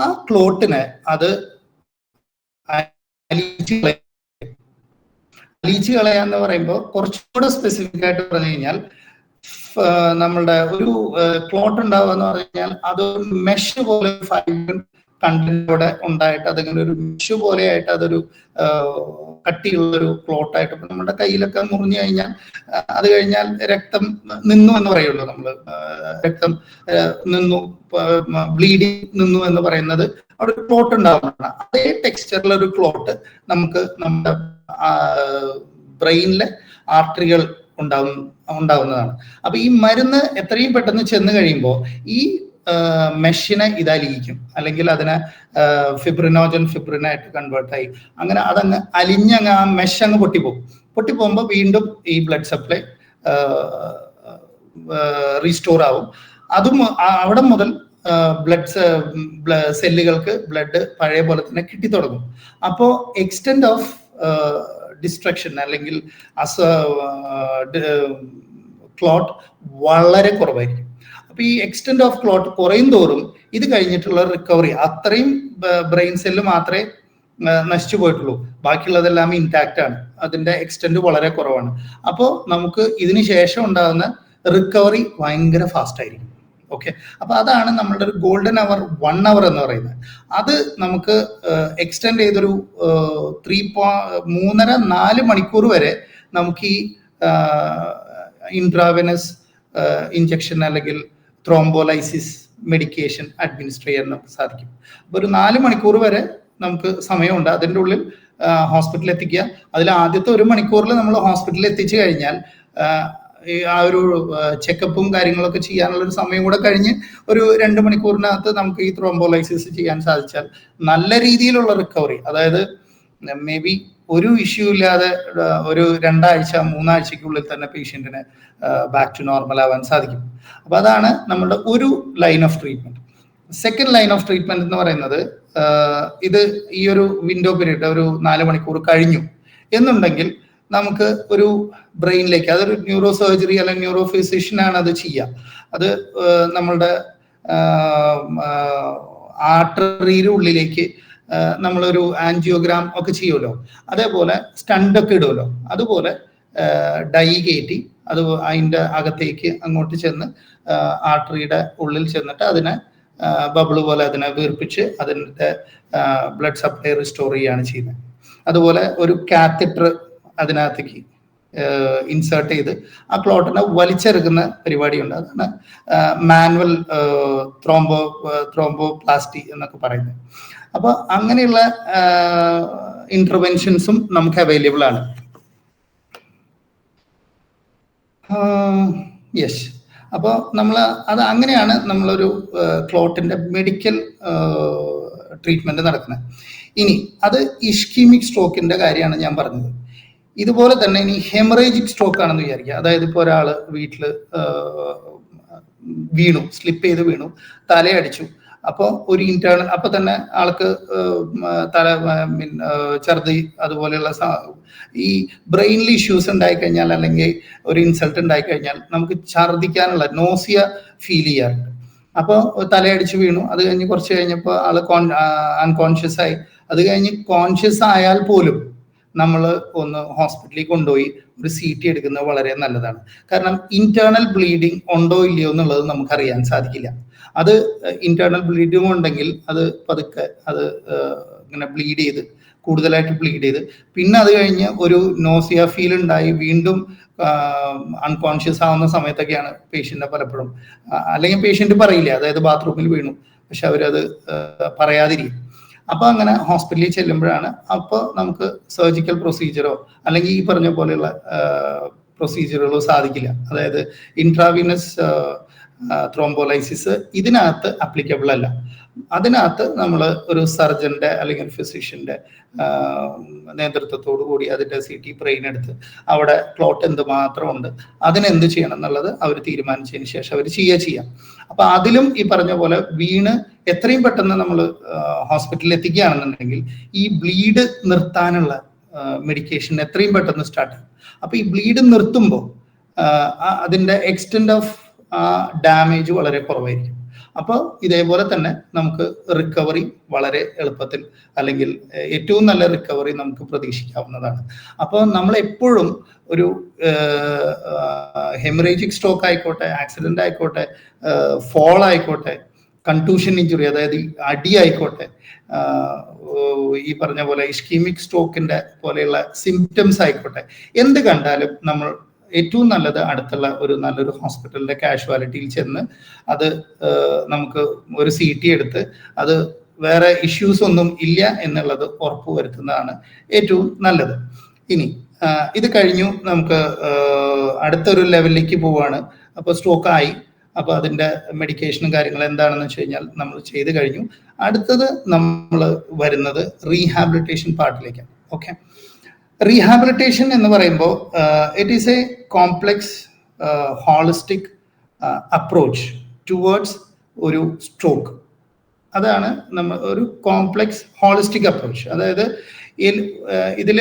ആ ക്ലോട്ടിനെ അത് അലിയിച്ച് കളയാന്ന് പറയുമ്പോൾ കുറച്ചുകൂടെ സ്പെസിഫിക് ആയിട്ട് പറഞ്ഞു കഴിഞ്ഞാൽ നമ്മളുടെ ഒരു ക്ലോട്ട് ഉണ്ടാവുക എന്ന് പറഞ്ഞു കഴിഞ്ഞാൽ അതൊരു മെഷ് പോലെ ഫൈബർ കണ്ടന്റോടെ ഉണ്ടായിട്ട് അതിങ്ങനെ ഒരു മെഷ് പോലെ ആയിട്ട് അതൊരു കട്ടിയുള്ളൊരു ക്ലോട്ടായിട്ട് ഇപ്പൊ നമ്മുടെ കയ്യിലൊക്കെ മുറിഞ്ഞു കഴിഞ്ഞാൽ അത് കഴിഞ്ഞാൽ രക്തം നിന്നു എന്ന് പറയുള്ളൂ. നമ്മൾ രക്തം നിന്നു, ബ്ലീഡിങ് നിന്നു എന്ന് പറയുന്നത് അവിടെ ഒരു ക്ലോട്ട് ഉണ്ടാവുന്നതാണ്. അതേ ടെക്സ്ചറിലുള്ള ഒരു ക്ലോട്ട് നമുക്ക് നമ്മുടെ ബ്രെയിനിലെ ആർട്ടറികൾ ഉണ്ടാവുന്നതാണ്. അപ്പൊ ഈ മരുന്ന് എത്രയും പെട്ടെന്ന് ചെന്ന് കഴിയുമ്പോൾ ഈ മെഷിനെ ഇതലിയിക്കും, അല്ലെങ്കിൽ അതിനെ ഫിബ്രിനായിട്ട് കൺവേർട്ടായി അങ്ങനെ അതങ്ങ് അലിഞ്ഞങ്ങ് ആ മെഷ് അങ്ങ് പൊട്ടിപ്പോകുമ്പോൾ വീണ്ടും ഈ ബ്ലഡ് സപ്ലൈ റീസ്റ്റോർ ആവും. അതും അവിടെ മുതൽ സെല്ലുകൾക്ക് ബ്ലഡ് പഴയ പോലെ തന്നെ കിട്ടി തുടങ്ങും. അപ്പോൾ എക്സ്റ്റെൻഡ് ഓഫ് ഡിസ്ട്രക്ഷൻ അല്ലെങ്കിൽ ക്ലോട്ട് വളരെ കുറവായിരിക്കും. അപ്പൊ ഈ എക്സ്റ്റെൻഡ് ഓഫ് ക്ലോട്ട് കുറയും തോറും ഇത് കഴിഞ്ഞിട്ടുള്ള റിക്കവറി, അത്രയും ബ്രെയിൻ സെല്ല് മാത്രമേ നശിച്ചു പോയിട്ടുള്ളൂ, ബാക്കിയുള്ളതെല്ലാം ഇൻടാക്റ്റ് ആണ്, അതിന്റെ എക്സ്റ്റെൻഡ് വളരെ കുറവാണ്. അപ്പോൾ നമുക്ക് ഇതിന് ശേഷം ഉണ്ടാകുന്ന റിക്കവറി ഭയങ്കര ഫാസ്റ്റ് ആയിരിക്കും. ഓക്കെ, അപ്പൊ അതാണ് നമ്മളുടെ ഒരു ഗോൾഡൻ അവർ 1 hour എന്ന് പറയുന്നത്. അത് നമുക്ക് എക്സ്റ്റെൻഡ് ചെയ്തൊരു 3.5-4 മണിക്കൂർ വരെ നമുക്ക് ഈ ഇൻട്രാവെനസ് ഇഞ്ചക്ഷൻ അല്ലെങ്കിൽ ത്രോംബോലൈസിസ് മെഡിക്കേഷൻ അഡ്മിനിസ്റ്റർ ചെയ്യാൻ നമുക്ക് സാധിക്കും. അപ്പോൾ ഒരു 4 മണിക്കൂർ വരെ നമുക്ക് സമയമുണ്ട്. അതിൻ്റെ ഉള്ളിൽ ഹോസ്പിറ്റലിൽ എത്തിക്കുക. അതിൽ ആദ്യത്തെ 1 മണിക്കൂറിൽ നമ്മൾ ഹോസ്പിറ്റലിൽ എത്തിച്ചു കഴിഞ്ഞാൽ ആ ഒരു ചെക്കപ്പും കാര്യങ്ങളൊക്കെ ചെയ്യാനുള്ള ഒരു സമയം കൂടെ കഴിഞ്ഞ് ഒരു 2 മണിക്കൂറിനകത്ത് നമുക്ക് ഈ ത്രോംബോലൈസിസ് ചെയ്യാൻ സാധിച്ചാൽ നല്ല രീതിയിലുള്ള റിക്കവറി, അതായത് മേ ബി ഒരു ഇഷ്യൂ ഇല്ലാതെ ഒരു 2 ആഴ്ച 3 ആഴ്ചക്കുള്ളിൽ തന്നെ പേഷ്യന്റിന് ബാക്ക് ടു നോർമൽ ആവാൻ സാധിക്കും. അപ്പൊ അതാണ് നമ്മുടെ ഒരു line of treatment. Second line of treatment എന്ന് പറയുന്നത്, ഇത് ഈ ഒരു വിൻഡോ പീരീഡ് ഒരു 4 മണിക്കൂർ കഴിഞ്ഞു എന്നുണ്ടെങ്കിൽ നമുക്ക് ഒരു ബ്രെയിനിലേക്ക്, അതൊരു ന്യൂറോ സർജറി അല്ലെങ്കിൽ ന്യൂറോ ഫിസിഷ്യനാണ് അത് ചെയ്യുക. അത് നമ്മളുടെ ആർട്ടറിയുടെ ഉള്ളിലേക്ക് നമ്മളൊരു ആൻജിയോഗ്രാം ഒക്കെ ചെയ്യുമല്ലോ, അതേപോലെ സ്റ്റണ്ട് ഒക്കെ ഇടുമല്ലോ, അതുപോലെ ഡൈ കയറ്റി അത് അതിൻ്റെ അകത്തേക്ക് അങ്ങോട്ട് ചെന്ന് ആർട്ടറിയുടെ ഉള്ളിൽ ചെന്നിട്ട് അതിനെ ബബിള് പോലെ അതിനെ വീർപ്പിച്ച് അതിൻ്റെ ബ്ലഡ് സപ്ലൈ റിസ്റ്റോർ ചെയ്യുകയാണ് ചെയ്യുന്നത്. അതുപോലെ ഒരു കാത്തറ്റർ അതിനകത്തേക്ക് ഇൻസേർട്ട് ചെയ്ത് ആ ക്ലോട്ടിനെ വലിച്ചെടുക്കുന്ന പരിപാടിയുണ്ട്. അതാണ് മാനുവൽ ത്രോംബോപ്ലാസ്റ്റി എന്നൊക്കെ പറയുന്നത്. അപ്പൊ അങ്ങനെയുള്ള ഇന്റർവെൻഷൻസും നമുക്ക് അവൈലബിൾ ആണ്. യെസ്, അപ്പോൾ നമ്മൾ അത് അങ്ങനെയാണ് നമ്മളൊരു ക്ലോട്ടിന്റെ മെഡിക്കൽ ട്രീറ്റ്മെന്റ് നടക്കുന്നത്. ഇനി അത് ഇഷ്കീമിക് സ്ട്രോക്കിന്റെ കാര്യമാണ് ഞാൻ പറഞ്ഞത്. ഇതുപോലെ തന്നെ ഇനി ഹെമറേജിക് സ്ട്രോക്ക് ആണെന്ന് വിചാരിക്കുക. അതായത് ഇപ്പോൾ ഒരാൾ വീട്ടിൽ വീണു, സ്ലിപ്പ് ചെയ്ത് വീണു, തലയടിച്ചു. അപ്പോൾ ഒരു ഇന്റേണൽ, അപ്പൊ തന്നെ ആൾക്ക് ഛർദി അതുപോലെയുള്ള ഈ ബ്രെയിനിൽ ഇഷ്യൂസ് ഉണ്ടായിക്കഴിഞ്ഞാൽ അല്ലെങ്കിൽ ഒരു ഇൻസൾട്ട് ഉണ്ടായിക്കഴിഞ്ഞാൽ നമുക്ക് ഛർദിക്കാനുള്ള നോസിയ ഫീൽ ചെയ്യാറുണ്ട്. അപ്പോൾ തലയടിച്ച് വീണു, അത് കഴിഞ്ഞ് കുറച്ച് കഴിഞ്ഞപ്പോൾ ആള് അൺകോൺഷ്യസ് ആയി. അത് കഴിഞ്ഞ് കോൺഷ്യസ് ആയാൽ പോലും നമ്മൾ ഒന്ന് ഹോസ്പിറ്റലിൽ കൊണ്ടുപോയി ഒരു CT എടുക്കുന്നത് വളരെ നല്ലതാണ്. കാരണം ഇന്റേണൽ ബ്ലീഡിങ് ഉണ്ടോ ഇല്ലയോ എന്നുള്ളത് നമുക്കറിയാൻ സാധിക്കില്ല. അത് ഇന്റേണൽ ബ്ലീഡിങ് ഉണ്ടെങ്കിൽ അത് പതുക്കെ അത് ഇങ്ങനെ കൂടുതലായിട്ട് ബ്ലീഡ് ചെയ്ത് പിന്നെ അത് കഴിഞ്ഞ് ഒരു നോസിയ ഫീൽ ഉണ്ടായി വീണ്ടും അൺകോൺഷ്യസ് ആവുന്ന സമയത്തൊക്കെയാണ് പേഷ്യന്റിനെ പലപ്പോഴും, അല്ലെങ്കിൽ പേഷ്യന്റ് പറയില്ല, അതായത് ബാത്റൂമിൽ വീണു, പക്ഷെ അവരത് പറയാതിരിക്കും. അപ്പൊ അങ്ങനെ ഹോസ്പിറ്റലിൽ ചെല്ലുമ്പോഴാണ് അപ്പോൾ നമുക്ക് സർജിക്കൽ പ്രൊസീജിയറോ അല്ലെങ്കിൽ ഈ പറഞ്ഞ പോലെയുള്ള പ്രൊസീജിയറുകളോ സാധിക്കില്ല. അതായത് ഇൻട്രാവീനസ് ത്രോംബോലൈസിസ് ഇതിനകത്ത് അപ്ലിക്കബിൾ അല്ല. അതിനകത്ത് നമ്മൾ ഒരു സർജന്റെ അല്ലെങ്കിൽ ഫിസിഷ്യന്റെ നേതൃത്വത്തോടു കൂടി അതിന്റെ CT ബ്രെയിൻ എടുത്ത് അവിടെ ക്ലോട്ട് എന്തുമാത്രം ഉണ്ട്, അതിനെന്ത് ചെയ്യണം എന്നുള്ളത് അവർ തീരുമാനിച്ചതിന് ശേഷം അവർ ചെയ്യാം. അപ്പൊ അതിലും ഈ പറഞ്ഞ പോലെ വീണ് എത്രയും പെട്ടെന്ന് നമ്മൾ ഹോസ്പിറ്റലിൽ എത്തിക്കുകയാണെന്നുണ്ടെങ്കിൽ ഈ ബ്ലീഡ് നിർത്താനുള്ള മെഡിക്കേഷൻ എത്രയും പെട്ടെന്ന് സ്റ്റാർട്ട് ചെയ്യും. അപ്പൊ ഈ ബ്ലീഡ് നിർത്തുമ്പോൾ അതിന്റെ എക്സ്റ്റെൻഡ് ഓഫ് ഡാമേജ് വളരെ കുറവായിരിക്കും. അപ്പോൾ ഇതേപോലെ തന്നെ നമുക്ക് റിക്കവറി വളരെ എളുപ്പത്തിൽ, അല്ലെങ്കിൽ ഏറ്റവും നല്ല റിക്കവറി നമുക്ക് പ്രതീക്ഷിക്കാവുന്നതാണ്. അപ്പോൾ നമ്മൾ എപ്പോഴും ഒരു ഹെമറേജിക് സ്ട്രോക്ക് ആയിക്കോട്ടെ, ആക്സിഡന്റ് ആയിക്കോട്ടെ, ഫോൾ ആയിക്കോട്ടെ, കൺട്യൂഷൻ ഇഞ്ചുറി അതായത് അടി ആയിക്കോട്ടെ, ഈ പറഞ്ഞ പോലെ ഇഷ്കീമിക് സ്ട്രോക്കിന്റെ പോലെയുള്ള സിംറ്റംസ് ആയിക്കോട്ടെ, എന്ത് കണ്ടാലും നമ്മൾ ഏറ്റവും നല്ലത് അടുത്തുള്ള ഒരു നല്ലൊരു ഹോസ്പിറ്റലിന്റെ കാഷ്വാലിറ്റിയിൽ ചെന്ന് അത് നമുക്ക് ഒരു CT എടുത്ത് അത് വേറെ ഇഷ്യൂസ് ഒന്നും ഇല്ല എന്നുള്ളത് ഉറപ്പുവരുത്തുന്നതാണ് ഏറ്റവും നല്ലത്. ഇനി ഇത് കഴിഞ്ഞു, നമുക്ക് അടുത്തൊരു ലെവലിലേക്ക് പോവാണ്. അപ്പോൾ സ്ട്രോക്ക് ആയി, അപ്പോൾ അതിൻ്റെ മെഡിക്കേഷനും കാര്യങ്ങളും എന്താണെന്ന് വെച്ച് കഴിഞ്ഞാൽ നമ്മൾ ചെയ്ത് കഴിഞ്ഞു. അടുത്തത് നമ്മൾ വരുന്നത് റീഹാബിലിറ്റേഷൻ പാർട്ടിലേക്കാണ്. ഓക്കെ, റീഹാബിലിറ്റേഷൻ എന്ന് പറയുമ്പോൾ it is A complex holistic approach towards ഒരു സ്ട്രോക്ക്. അതാണ് നമ്മൾ ഒരു കോംപ്ലെക്സ് ഹോളിസ്റ്റിക് അപ്രോച്ച്. അതായത് ഇതിൽ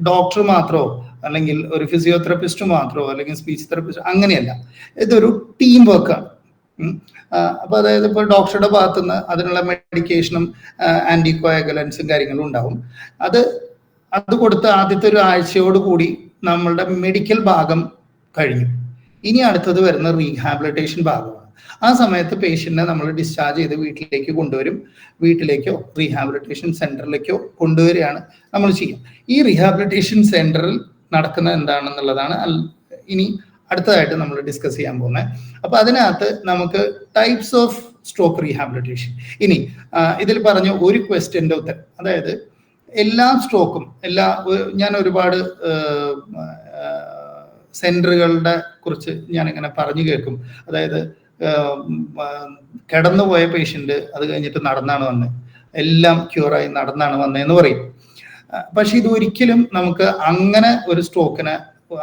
ഡോക്ടർ മാത്രമോ അല്ലെങ്കിൽ ഒരു ഫിസിയോതെറാപ്പിസ്റ്റ് മാത്രമോ അല്ലെങ്കിൽ സ്പീച്ച് തെറാപ്പിസ്റ്റ് അങ്ങനെയല്ല, ഇതൊരു ടീം വർക്കാണ്. അപ്പോൾ അതായത് ഇപ്പോൾ ഡോക്ടറുടെ ഭാഗത്തുനിന്ന് അതിനുള്ള മെഡിക്കേഷനും ആൻറ്റികോയാഗുലൻസും കാര്യങ്ങളും ഉണ്ടാവും. അത് കൊടുത്ത് ആദ്യത്തെ ഒരു ആഴ്ചയോടുകൂടി നമ്മളുടെ മെഡിക്കൽ ഭാഗം കഴിഞ്ഞു. ഇനി അടുത്തത് വരുന്ന റീഹാബിലിറ്റേഷൻ ഭാഗമാണ്. ആ സമയത്ത് പേഷ്യന്റിനെ നമ്മൾ ഡിസ്ചാർജ് ചെയ്ത് വീട്ടിലേക്ക് കൊണ്ടുവരും. വീട്ടിലേക്കോ റീഹാബിലിറ്റേഷൻ സെന്ററിലേക്കോ കൊണ്ടുവരികയാണ് നമ്മൾ ചെയ്യുക. ഈ റീഹാബിലിറ്റേഷൻ സെന്ററിൽ നടക്കുന്നത് എന്താണെന്നുള്ളതാണ് ഇനി അടുത്തതായിട്ട് നമ്മൾ ഡിസ്കസ് ചെയ്യാൻ പോകുന്നത്. അപ്പൊ അതിനകത്ത് നമുക്ക് ടൈപ്സ് ഓഫ് സ്ട്രോക്ക് റീഹാബിലിറ്റേഷൻ. ഇനി ഇതിൽ പറഞ്ഞ ഒരു ക്വസ്റ്റ്യൻ്റെ ഉത്തരം, അതായത് എല്ലാ സ്ട്രോക്കും ഞാൻ ഒരുപാട് സെന്ററുകളുടെ കുറിച്ച് ഞാനിങ്ങനെ പറഞ്ഞു കേൾക്കും. അതായത് കിടന്നുപോയ പേഷ്യന്റ് അത് കഴിഞ്ഞിട്ട് നടന്നാണ് വന്നത്, എല്ലാം ക്യൂറായി നടന്നാണ് വന്നതെന്ന് പറയും. പക്ഷെ ഇത് ഒരിക്കലും നമുക്ക് അങ്ങനെ ഒരു സ്ട്രോക്കിന്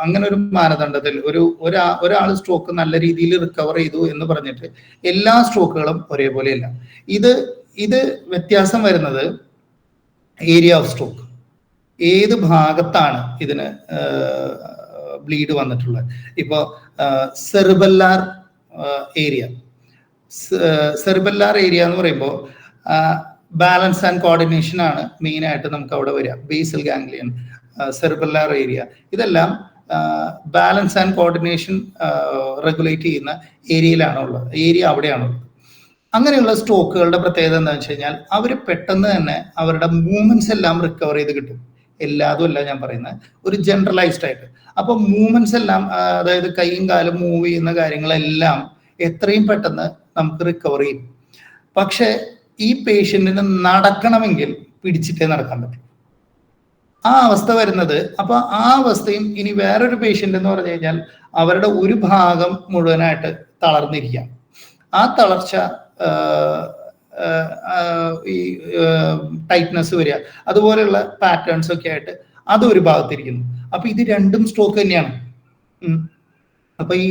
അങ്ങനെ ഒരു മാനദണ്ഡത്തിൽ ഒരാൾ സ്ട്രോക്ക് നല്ല രീതിയിൽ റിക്കവർ ചെയ്തു എന്ന് പറഞ്ഞിട്ട് എല്ലാ സ്ട്രോക്കുകളും ഒരേപോലെയല്ല. ഇത് വ്യത്യാസം വരുന്നത് ഏരിയ ഓഫ് സ്ട്രോക്ക്, ഏത് ഭാഗത്താണ് ഇതിന് ബ്ലീഡ് വന്നിട്ടുള്ളത്. ഇപ്പോൾ സെറിബെല്ലാർ ഏരിയ എന്ന് പറയുമ്പോൾ ബാലൻസ് ആൻഡ് കോർഡിനേഷൻ ആണ് മെയിൻ ആയിട്ട് നമുക്ക് അവിടെ വരിക. ബേസൽ ഗാംഗ്ലിയൻ, സെറിബെല്ലാർ ഏരിയ, ഇതെല്ലാം ബാലൻസ് ആൻഡ് കോർഡിനേഷൻ റെഗുലേറ്റ് ചെയ്യുന്ന ഏരിയ അവിടെയാണുള്ളത്. അങ്ങനെയുള്ള സ്ട്രോക്കുകളുടെ പ്രത്യേകത എന്താണെന്ന് വെച്ച് കഴിഞ്ഞാൽ അവർ പെട്ടെന്ന് തന്നെ അവരുടെ മൂവ്മെന്റ്സ് എല്ലാം റിക്കവർ ചെയ്ത് കിട്ടും. എല്ലാതും അല്ല ഞാൻ പറയുന്നത്, ഒരു ജനറലൈസ്ഡ് ആയിട്ട്. അപ്പൊ മൂവ്മെന്റ്സ് എല്ലാം, അതായത് കൈയും കാലും മൂവ് ചെയ്യുന്ന കാര്യങ്ങളെല്ലാം എത്രയും പെട്ടെന്ന് നമുക്ക് റിക്കവർ ചെയ്യും. പക്ഷെ ഈ പേഷ്യന്റിന് നടക്കണമെങ്കിൽ പിടിച്ചിട്ടേ നടക്കാൻ പറ്റും. ആ അവസ്ഥ വരുന്നത്, അപ്പൊ ആ അവസ്ഥയും ഇനി വേറൊരു പേഷ്യന്റ് എന്ന് പറഞ്ഞു കഴിഞ്ഞാൽ അവരുടെ ഒരു ഭാഗം മുഴുവനായിട്ട് തളർന്നിരിക്കാം. ആ തളർച്ച ഈ ടൈറ്റ്നസ് വരിക, അതുപോലെയുള്ള പാറ്റേൺസ് ഒക്കെ ആയിട്ട് അത് ഒരു ഭാഗത്തിരിക്കുന്നു. അപ്പൊ ഇത് രണ്ടും സ്ട്രോക്ക് തന്നെയാണ്. അപ്പൊ ഈ